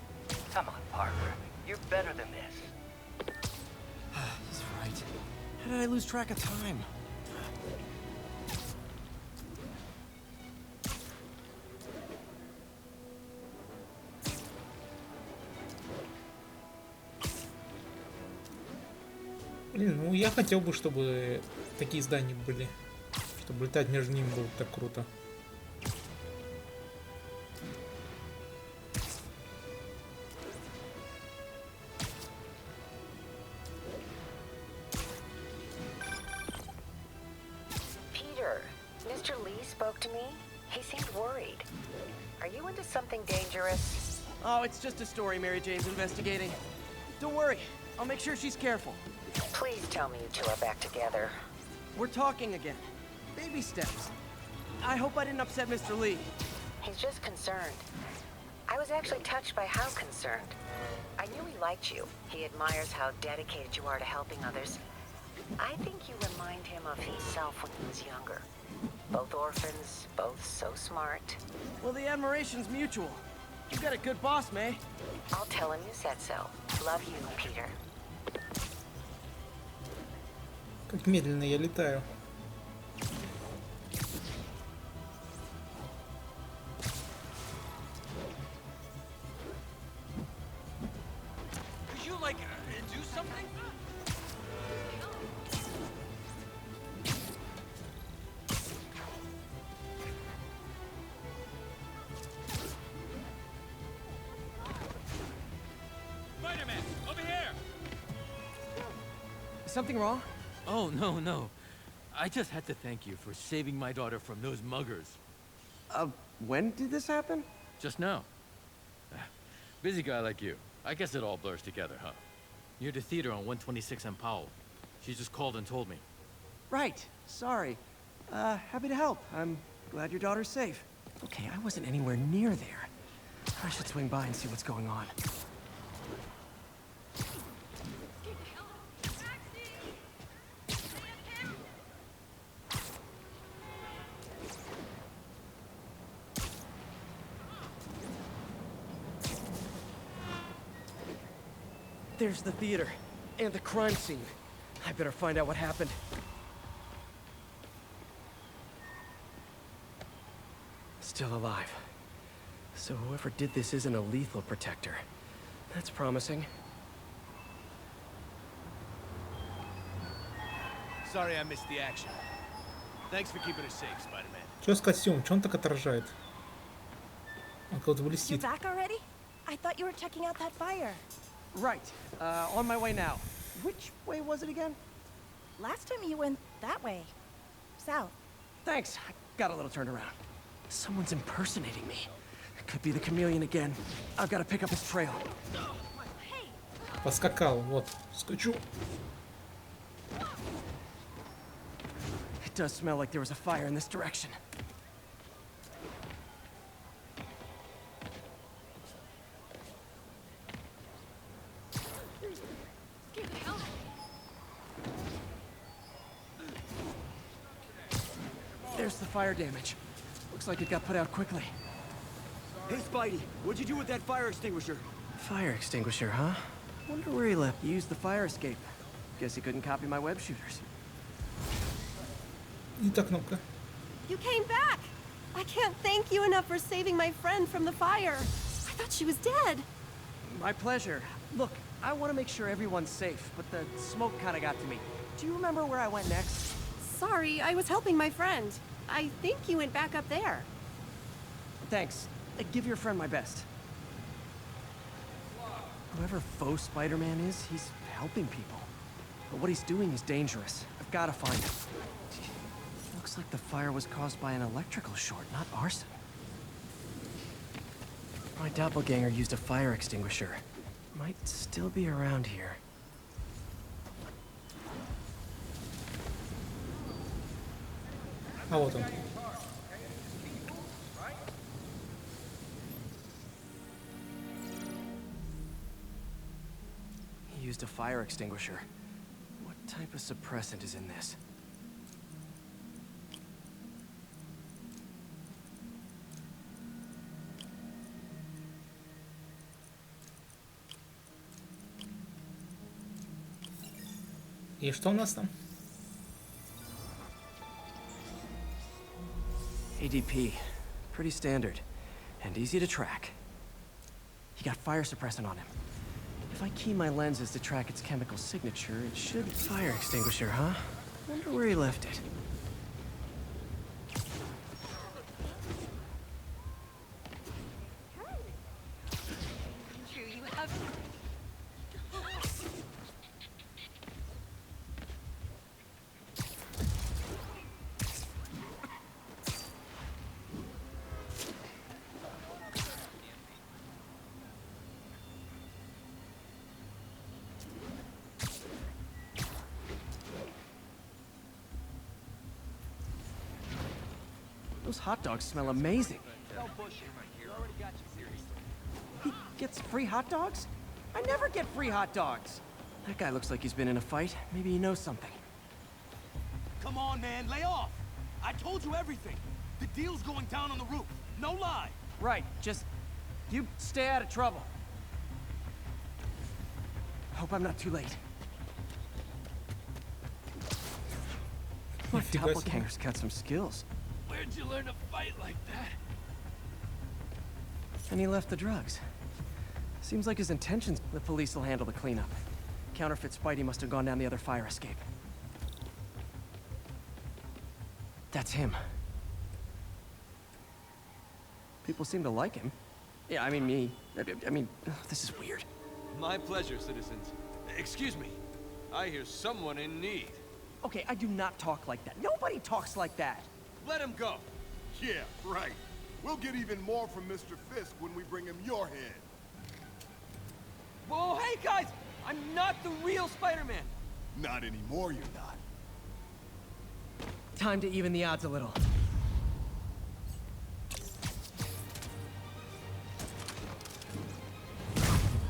Come on, Parker. You're better than this. He's right. How did I lose track of time? Блин, ну я хотел бы, чтобы такие здания были. Чтобы летать между ними было так круто. Peter, Mr. Lee spoke to me. He seemed worried. Are you into something dangerous? Oh, it's just a story Mary Jane's investigating. Don't worry. I'll make sure she's careful. Please tell me you two are back together. We're talking again. Baby steps. I hope I didn't upset Mr. Lee. He's just concerned. I was actually touched by how concerned. I knew he liked you. He admires how dedicated you are to helping others. I think you remind him of himself when he was younger. Both orphans, both so smart. Well, the admiration's mutual. You've got a good boss, May. I'll tell him you said so. Love you, Peter. Как медленно я летаю. Could you, like, do something? Spider-Man, over here! Is something wrong? Oh, no. I just had to thank you for saving my daughter from those muggers. When did this happen? Just now. Busy guy like you. I guess it all blurs together, huh? Near the theater on 126 and Powell. She just called and told me. Right. Sorry. Happy to help. I'm glad your daughter's safe. Okay, I wasn't anywhere near there. I should swing by and see what's going on. There's the theater and the crime scene. I better find out what happened. Still alive. So whoever did this isn't a lethal protector. That's promising. Sorry I missed the action. Thanks for keeping us safe, Spider-Man. Чё с костюмом? Чё он так отражает? Он кого-то You're блестит. back already? I thought you were checking out that fire. Right. On my way now. Which way was it again? Last time you went that way. South. Thanks. I got a little turned around. Someone's impersonating me. It could be the chameleon again. I've got to pick up his trail. Поскакал, вот, скачу. It does smell like there was a fire in this direction. There's the fire damage. Looks like it got put out quickly. Hey, Spidey, what'd you do with that fire extinguisher? Fire extinguisher, huh? Wonder where he left. He used the fire escape. Guess he couldn't copy my web shooters. И так кнопка. You came back! I can't thank you enough for saving my friend from the fire. I thought she was dead. My pleasure. Look, I want to make sure everyone's safe, but the smoke kind of got to me. Do you remember where I went next? Sorry, I was helping my friend. I think you went back up there. Thanks. Give your friend my best. Whoever faux Spider-Man is, he's helping people. But what he's doing is dangerous. I've got to find him. Looks like the fire was caused by an electrical short, not arson. My doppelganger used a fire extinguisher. Might still be around here. А вот он. He used a fire extinguisher. What type of suppressant is in this? И что у нас там? ADP. Pretty standard. And easy to track. He got fire suppressant on him. If I key my lenses to track its chemical signature, it should... Fire extinguisher, huh? Wonder where he left it. Those hot dogs smell amazing. He gets free hot dogs? I never get free hot dogs. That guy looks like he's been in a fight. Maybe he knows something. Come on, man, lay off! I told you everything. The deal's going down on the roof. No lie. Right, just... you stay out of trouble. Hope I'm not too late. My doppelganger's got some skills. Where'd you learn to fight like that? And he left the drugs. Seems like his intentions. The police will handle the cleanup. Counterfeit Spidey must have gone down the other fire escape. That's him. People seem to like him. Yeah, I mean me. I mean, this is weird. My pleasure, citizens. Excuse me. I hear someone in need. Okay, I do not talk like that. Nobody talks like that. Let him go. Yeah, right. We'll get even more from Mr. Fisk when we bring him your head. Whoa, hey guys! I'm not the real Spider-Man. Not anymore, you're not. Time to even the odds a little.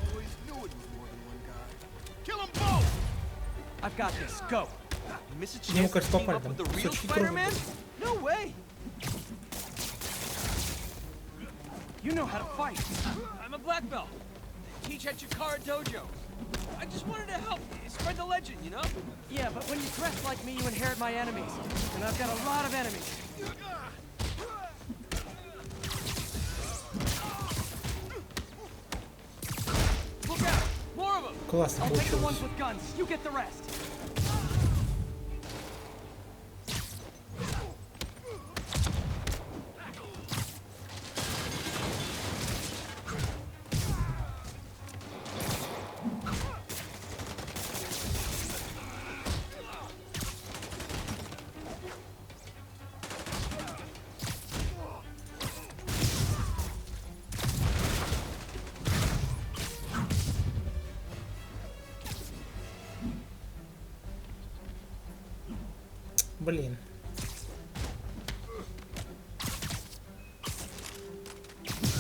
Always knew it was more than one guy. Kill them both! I've got this. Go. Miss a chance to team up with the real Spider-Man? No way! You know how to fight. I'm a black belt. I teach at Chikara Dojo. I just wanted to help spread the legend, you know? Yeah, but when you dress like me, you inherit my enemies. And I've got a lot of enemies. Look out! More of them! Классно I'll take the получилось. ones with guns. You get the rest. Блин.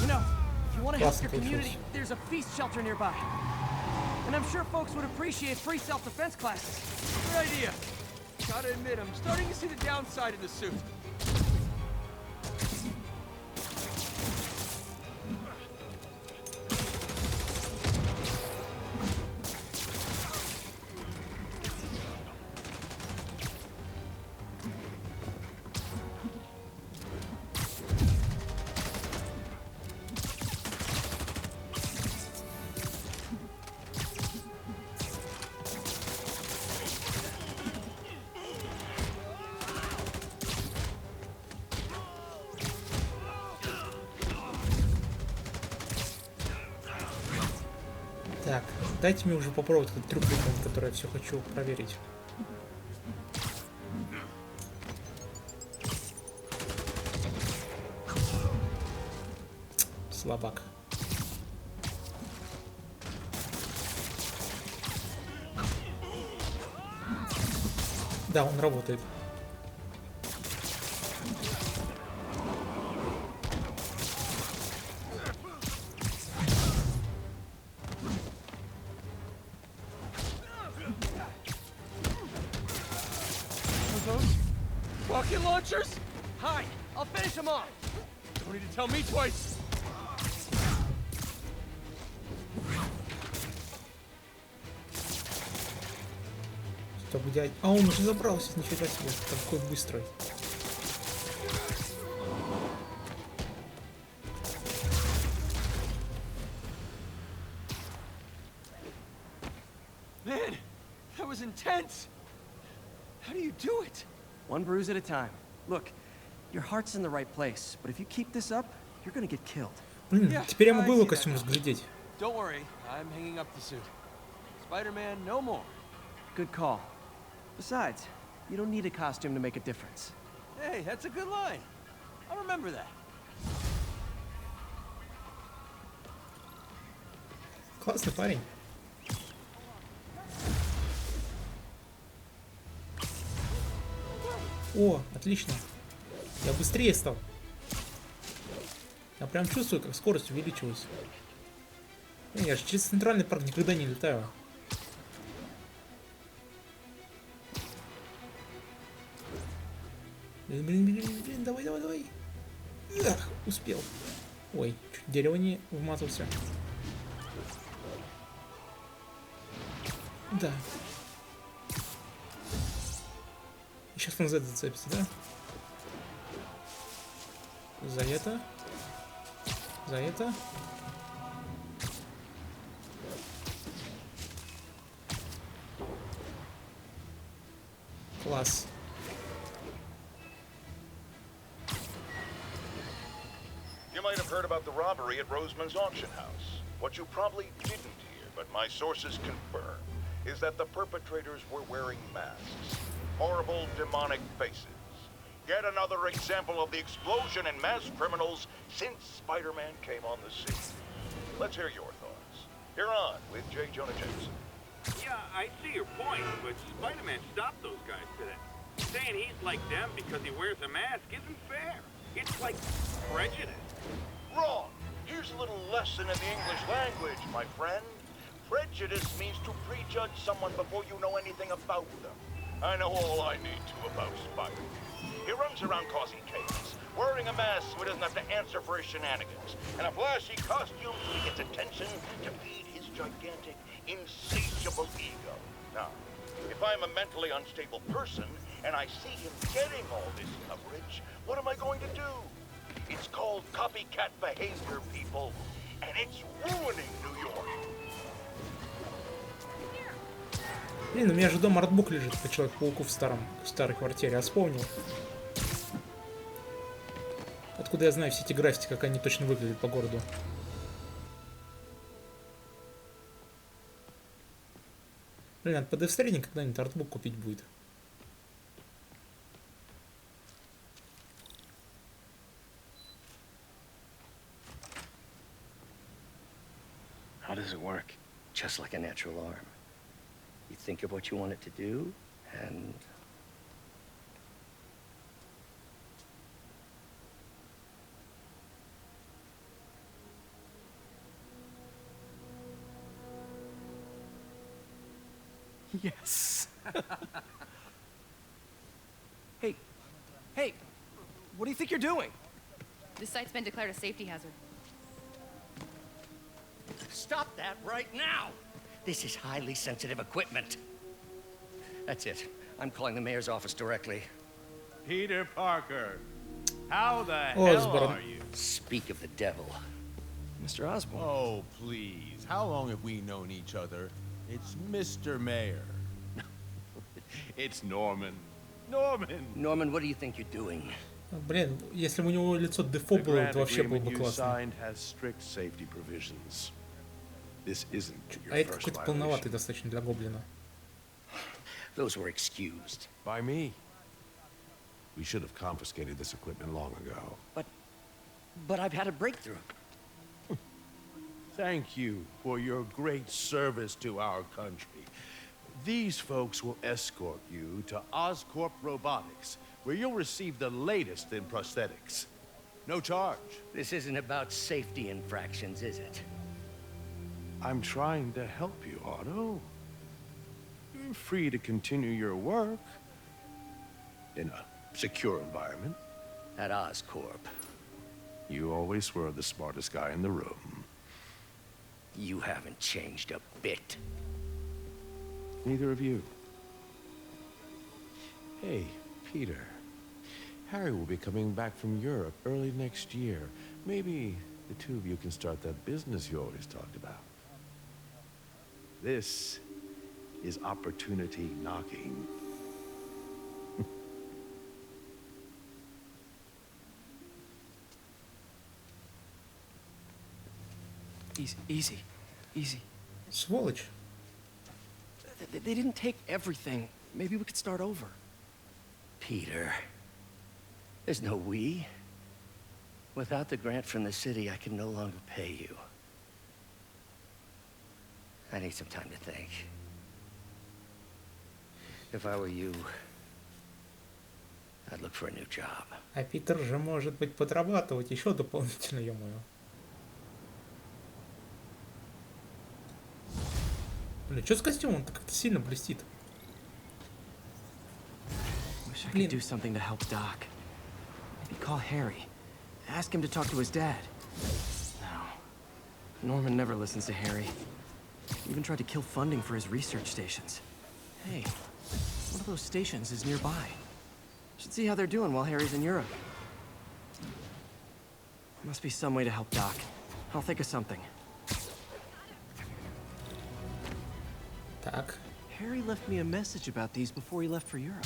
You know, if you want to help Классно your community, получилось. there's a feast shelter nearby. And I'm sure folks would appreciate free self-defense classes. Good idea. Gotta admit, I'm starting to see the downside of the suit. Так, дайте мне уже попробовать этот трюк, который я все хочу проверить. Слабак. Да, он работает. Rocket launchers? Hide! I'll finish them off! Don't need to tell me twice! Стоп, где... А, он уже забрался, нифига себе, такой быстрый. Man, that was intense! How do you do it? One bruise at a time. Look, your heart's in the right place, but if you keep this up, you're gonna get killed. Блин, теперь я могу его костюм разглядеть. Don't worry, I'm hanging up the suit. Spider-Man, no more. Good call. Besides, you don't need a costume to make a difference. Hey, that's a good line. I'll remember that. Классный парень. О, отлично. Я быстрее стал. Я прям чувствую, как скорость увеличилась. Я же через центральный парк никогда не летаю. Блин, давай. Эх, успел. Ой, чуть в дерево не вмазался. Да. И сейчас он за это зацепится, да? За это. За это. Класс. You might have heard about the robbery at Roseman's auction house. What you probably didn't hear, but my sources confirm, is that the perpetrators were wearing masks. Horrible, demonic faces. Yet another example of the explosion in mass criminals since Spider-Man came on the scene. Let's hear your thoughts. You're on with J. Jonah Jameson. Yeah, I see your point, but Spider-Man stopped those guys today. Saying he's like them because he wears a mask isn't fair. It's like prejudice. Wrong. Here's a little lesson in the English language, my friend. Prejudice means to prejudge someone before you know anything about them. I know all I need to about Spider. He runs around causing chaos, wearing a mask so he doesn't have to answer for his shenanigans, and a flashy costume so he gets attention to feed his gigantic, insatiable ego. Now, if I'm a mentally unstable person and I see him getting all this coverage, what am I going to do? It's called copycat behavior, people, and it's ruining New York. Блин, у меня же дома артбук лежит по Человеку-пауку в старой квартире, я вспомнил. Откуда я знаю все эти граффити, как они точно выглядят по городу? Блин, надо по дефстрине когда-нибудь артбук купить будет. How does it work? Just like a natural arm. You think of what you want it to do, and... Yes. Hey, what do you think you're doing? This site's been declared a safety hazard. Stop that right now! This is highly sensitive equipment. That's it. I'm calling the mayor's office directly. Peter Parker, how the Osborn. hell are you? Speak of the devil. Mr. Osborn. Oh, please. How long have we known each other? It's Mr. Mayor. It's Norman. Norman, what do you think you're doing? Блин, если бы у него лицо дефо было, это вообще было бы классно. А это какой-то полноватый достаточно для гоблина. Those were excused. By me. We should have confiscated this equipment long ago. But I've had a breakthrough. Thank you for your great service to our country. These folks will escort you to Oscorp Robotics, where you'll receive the latest in prosthetics. No charge. This isn't about safety infractions, is it? I'm trying to help you, Otto. You're free to continue your work in a secure environment. At Oscorp. You always were the smartest guy in the room. You haven't changed a bit. Neither of you. Hey, Peter. Harry will be coming back from Europe early next year. Maybe the two of you can start that business you always talked about. This is opportunity knocking. Easy. Сволочь. They didn't take everything. Maybe we could start over. Peter, there's no we. Without the grant from the city, I can no longer pay you. I need some time to think. If I were you, I'd look for a new job. А Питер же может быть подрабатывать еще дополнительно, ё-моё. Блин, что с костюмом? Он как-то сильно блестит. Wish I could do something to help Doc. Maybe call Harry. Ask him to talk to his dad. No. Norman never listens to Harry. He even tried to kill funding for his research stations. Hey, one of those stations is nearby. Should see how they're doing while Harry's in Europe. Must be some way to help Doc. I'll think of something. Так. Harry left me a message about these before he left for Europe.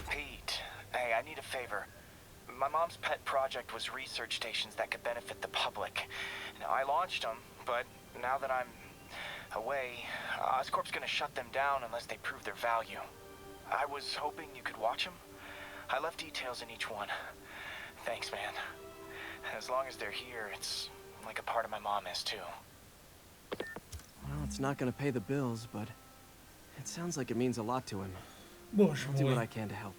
Pete, hey, I need a favor. My mom's pet project was research stations that could benefit the public. Now, I launched them, but now that I'm away, Oscorp's gonna shut them down unless they prove their value. I was hoping you could watch them. I left details in each one. Thanks, man. As long as they're here, it's like a part of my mom is, too. Well, it's not gonna pay the bills, but it sounds like it means a lot to him. Боже I'll do what мой. I can to help.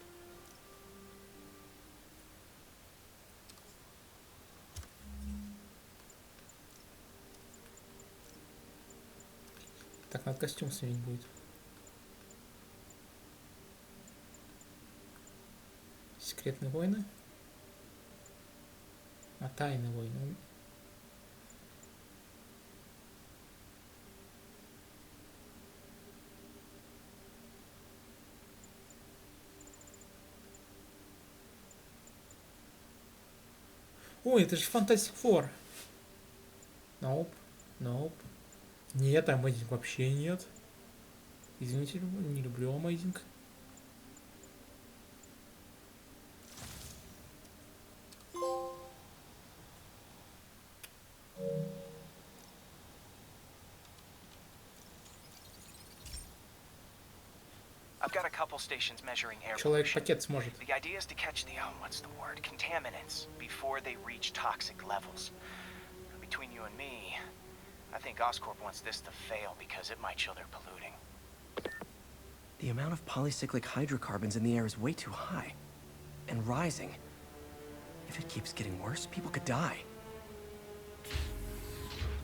Так, надо костюм сменить будет. Секретные войны. А, тайные войны. Ой, это же Fantastic Four. Nope. Nope. Нет, Amazing вообще нет. Извините, не люблю Amazing. I've got a couple stations measuring air Человек-пакет pollution. сможет. The idea is to catch the, what's the word, contaminants before they reach toxic levels. Between you and me, I think Oscorp wants this to fail because it might show they're polluting. The amount of polycyclic hydrocarbons in the air is way too high. And rising. If it keeps getting worse, people could die.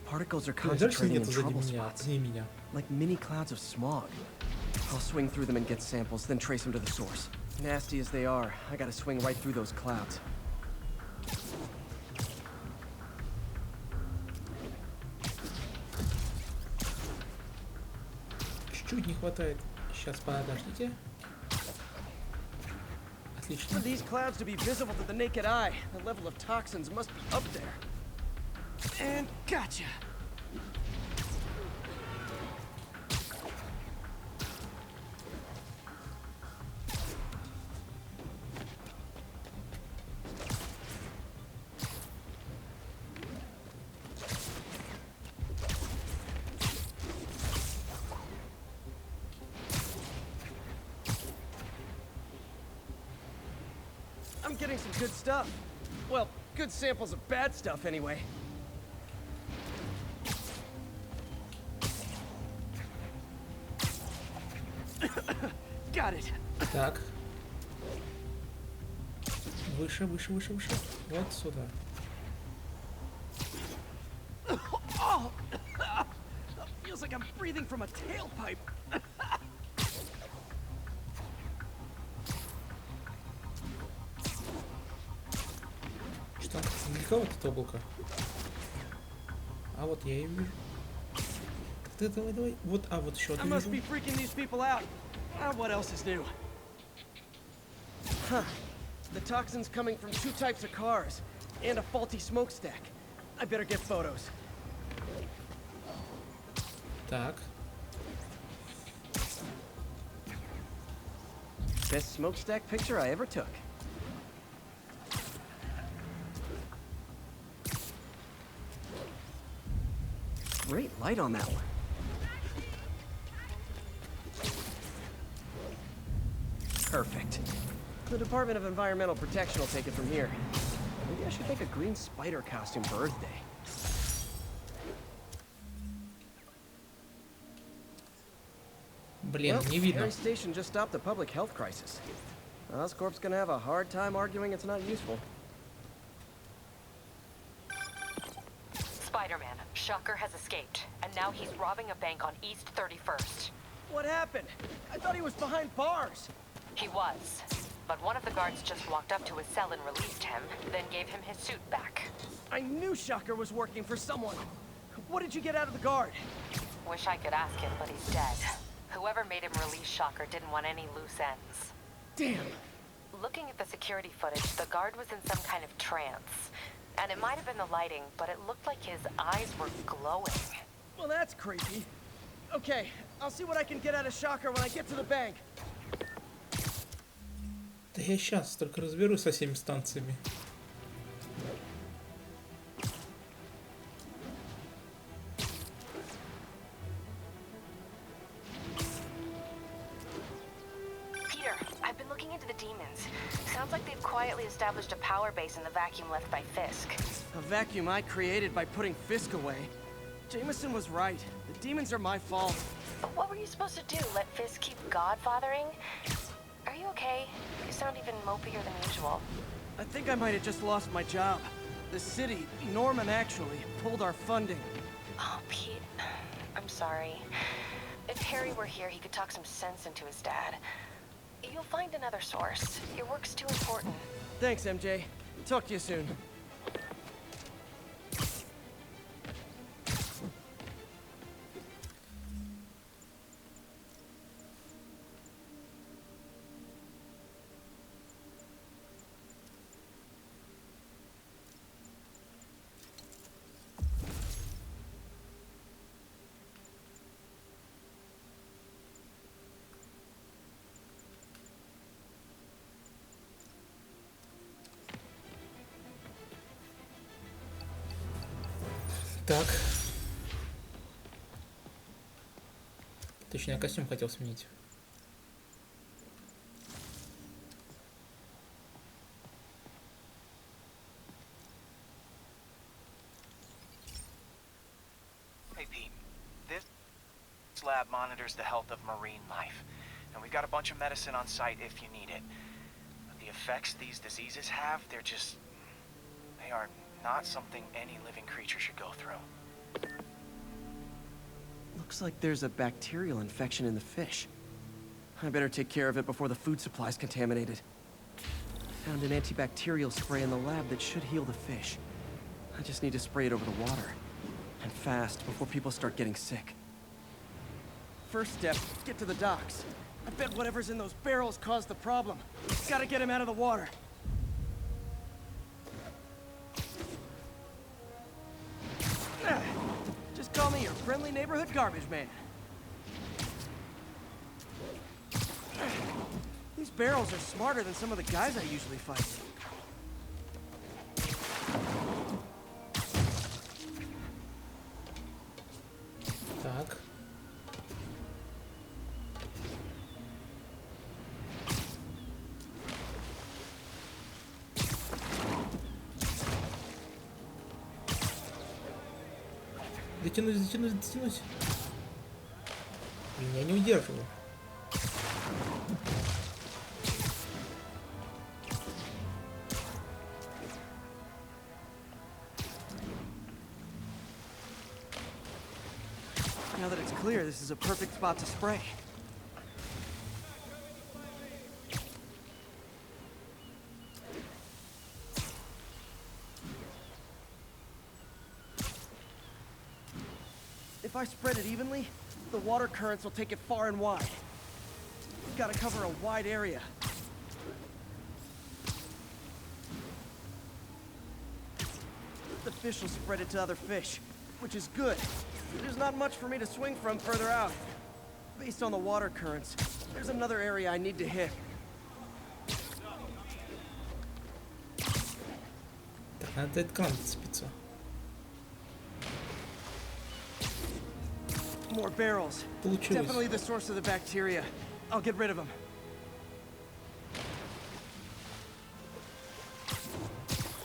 Particles are concentrating in trouble spots, like mini clouds of smog. I'll swing through them and get samples, then trace them to the source. Nasty as they are, I gotta swing right through those clouds. Чуть-чуть не хватает. Сейчас, подождите. Отлично. For these clouds to be visible to the naked eye, the level of toxins must be up there. And gotcha. I'm getting some good stuff. Well, good samples of bad stuff anyway. Got it. Так. Выше, выше, выше, выше. Вот сюда. Oh, feels like I'm breathing from a tailpipe. Что? Далеко вот это облако? А вот я и вижу. Ты давай, давай. Вот, а вот еще I must be freaking these people out. What else is new? Huh. The toxin's coming from two types of cars and a faulty smokestack. I better get photos. Так. Best smokestack picture I ever took. Great light on that one. Perfect. The Department of Environmental Protection will take it from here. Maybe I should make a green spider costume for Earth Day. Блин, не видно. Harry Station just stopped the public health crisis. Oscorp's gonna have a hard time arguing it's not useful. Spider-Man, Shocker has escaped, and now he's robbing a bank on East 31st. What happened? I thought he was behind bars. He was, but one of the guards just walked up to his cell and released him, then gave him his suit back. I knew Shocker was working for someone. What did you get out of the guard? Wish I could ask him, but he's dead. Whoever made him release Shocker didn't want any loose ends. Damn. Looking at the security footage, the guard was in some kind of trance. And it might have been the lighting, but it looked like his eyes were glowing. Well, that's creepy. Okay, I'll see what I can get out of Shocker when I get to the bank. Да я сейчас только разберусь со всеми станциями. Peter, I've been looking into the demons. Sounds like they've quietly established a power base in the vacuum left by Fisk. A vacuum I created by putting Fisk away. Jameson was right. The demons are my fault. But what were you supposed to do? Let Fisk keep godfathering? Are you okay? You sound even mopier than usual. I think I might have just lost my job. The city, Norman actually, pulled our funding. Oh, Pete. I'm sorry. If Harry were here, he could talk some sense into his dad. You'll find another source. Your work's too important. Thanks, MJ. Talk to you soon. Так. Точнее, я костюм хотел сменить. Hey, Pete. This lab monitors the health of marine life. And we've got a bunch of medicine on site if you need it. But the effects these diseases have, they are not something any living creature should go through. Looks like there's a bacterial infection in the fish. I better take care of it before the food supply's contaminated. Found an antibacterial spray in the lab that should heal the fish. I just need to spray it over the water. And fast, before people start getting sick. First step, get to the docks. I bet whatever's in those barrels caused the problem. Gotta get him out of the water. Just call me your friendly neighborhood garbage man. These barrels are smarter than some of the guys I usually fight. Так. Дотянуть. Блин, я не удерживаю. Now that it's clear, this is a perfect spot to spray. If I spread it evenly, the water currents will take it far and wide. We've got to cover a wide area. The fish will spread it to other fish, which is good. There's not much for me to swing from further out. Based on the water currents, there's another area I need to hit. Так, надо этот кран зацепиться. More barrels. Получилось. Definitely the source of the bacteria. I'll get rid of them.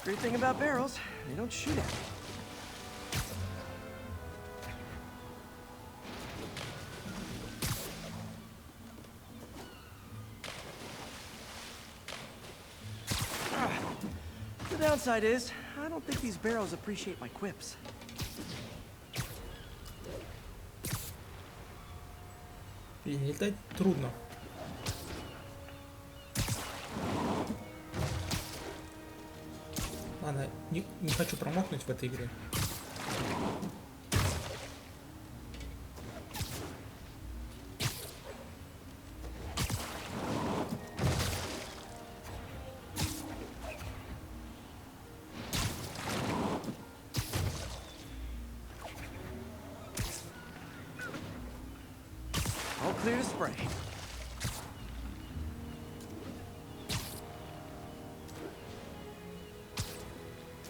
Great thing about barrels, they don't shoot at me. The downside is, I don't think these barrels appreciate my quips. Блин, летать трудно. Ладно, не хочу промокнуть в этой игре. All clear to spray.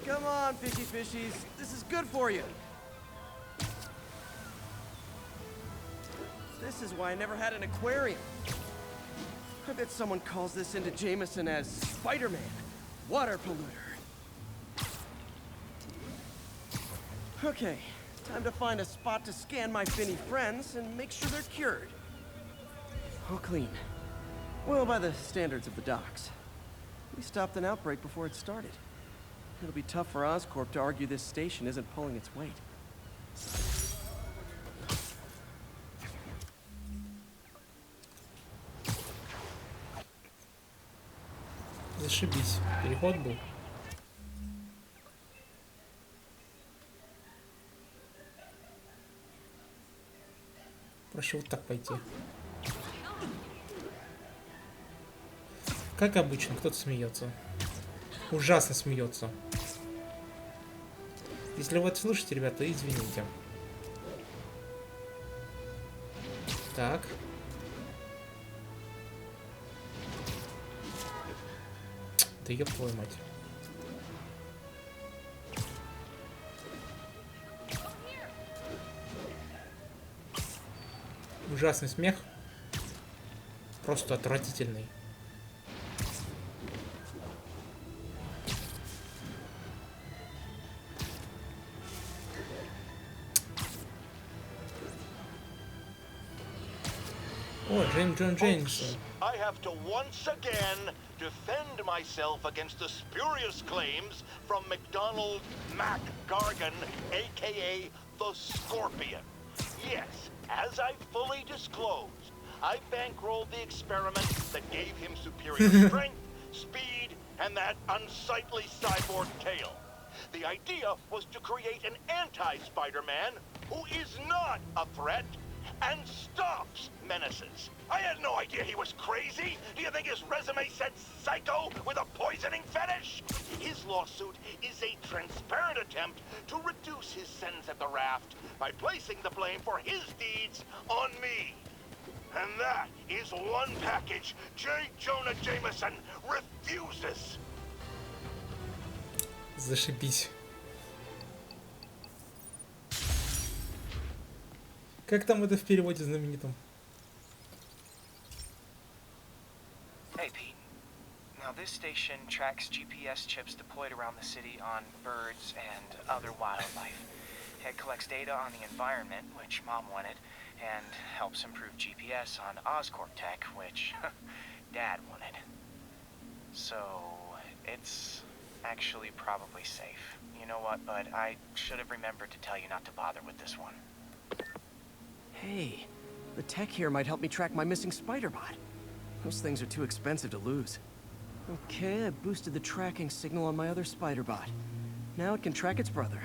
Come on, fishy fishies. This is good for you. This is why I never had an aquarium. I bet someone calls this into Jameson as Spider-Man, water polluter. Okay, time to find a spot to scan my finny friends and make sure they're cured. All clean. Well, by the standards of the docks. We stopped an outbreak before it started. It'll be tough for Oscorp to argue this station isn't pulling its weight. Зашибись. Переход был. Проще вот так пойти. Как обычно, кто-то смеется. Ужасно смеется. Если вы это слышите, ребята, извините. Так. Да ёб твою мать. Ужасный смех. Просто отвратительный. О, Джон Джеймсон. I have to once again defend myself against the spurious claims from McDonald Mac Gargan, aka the Scorpion. Yes, as I fully disclosed, I bankrolled the experiment that gave him superior strength, speed, and that unsightly cyborg tail. The idea was to create an anti-Spider-Man who is not a threat and stops menaces. I had no idea he was crazy. Do you think his resume said psycho with a poisoning fetish? His lawsuit is a transparent attempt to reduce his sentence at the raft by placing the blame for his deeds on me. And that is one package J. Jonah Jameson refuses. Зашибись. Как там это в переводе знаменитом? Hey, Pete. Now, this station tracks GPS chips deployed around the city on birds and other wildlife. It collects data on the environment, which Mom wanted, and helps improve GPS on Oscorp tech, which Dad wanted. So, it's actually probably safe. You know what, bud? I should have remembered to tell you not to bother with this one. Hey, the tech here might help me track my missing Spider-Bot. Those things are too expensive to lose. Okay, I boosted the tracking signal on my other Spider-Bot. Now it can track its brother.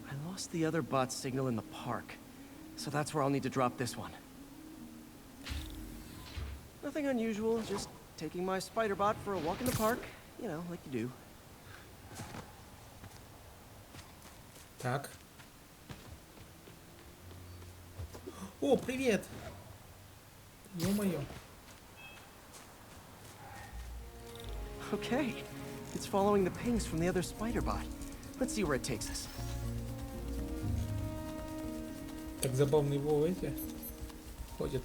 I lost the other bot's signal in the park, so that's where I'll need to drop this one. Nothing unusual, just taking my Spider-Bot for a walk in the park. You know, like you do. Так. О, привет! Ё-моё. Okay, it's following the pings from the other Spider-Bot. Let's see where it takes us. Так забавно его эти ходят.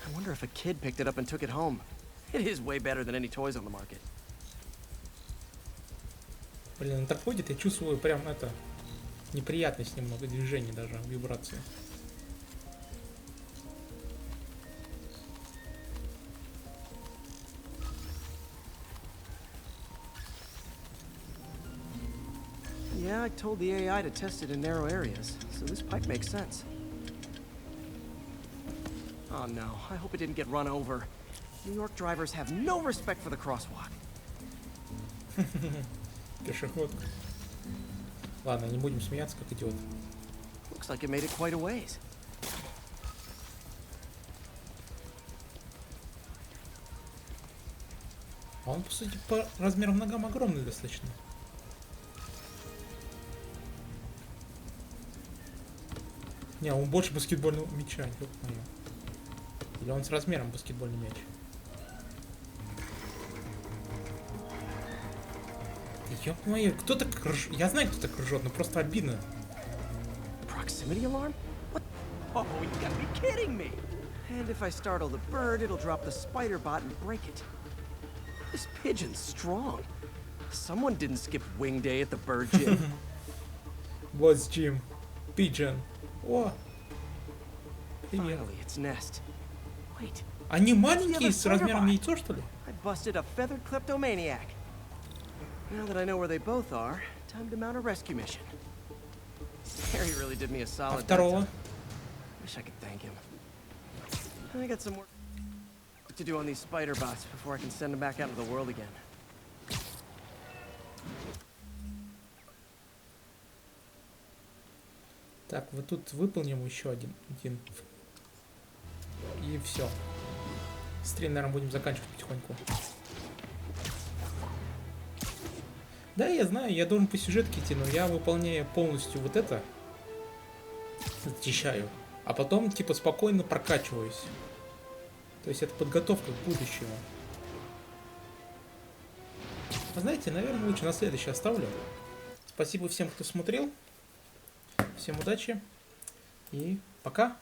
I wonder if a kid picked it up and took it home. It is way better than any toys on the market. Блин, он так ходит, я чувствую прям это неприятность немного, движение даже, вибрации. Yeah, I told the AI to test it in narrow areas, so this pipe makes sense. Oh no, I hope it didn't get run over. New York drivers have no respect for the crosswalk. Пешеход. Ладно, не будем смеяться, как идиот. Looks like it made it quite a ways. А он, по сути, по размерам ногам огромный достаточно. Не, он больше баскетбольного мяча, ёп-моё. Или он с размером баскетбольный мяч. Ёп-моё, кто так ржет? Я знаю, кто так ржет, но просто обидно. Proximity alarm? What? Oh, you gotta be kidding me! And if I startle the bird, it'll drop the Spider-Bot and break it. This pigeon's strong. Someone didn't skip wing day at the bird gym. What's Jim? Pigeon. О! Привет. Finally, its nest. Wait. Они маленькие, с размером яйцо, что ли? I busted a feathered kleptomaniac. Now that I know where they both are, time to mount a rescue mission. Harry really did me a solid. Второго. Wish I could thank him. I got some work to do on these spider bots before I can send them back out into the world again. Так, вот тут выполним еще один. И все. Стрим, наверное, будем заканчивать потихоньку. Да, я знаю, я должен по сюжетке идти, но я выполняю полностью вот это. Зачищаю. А потом, типа, спокойно прокачиваюсь. То есть это подготовка к будущему. А знаете, наверное, лучше на следующий оставлю. Спасибо всем, кто смотрел. Всем удачи и пока.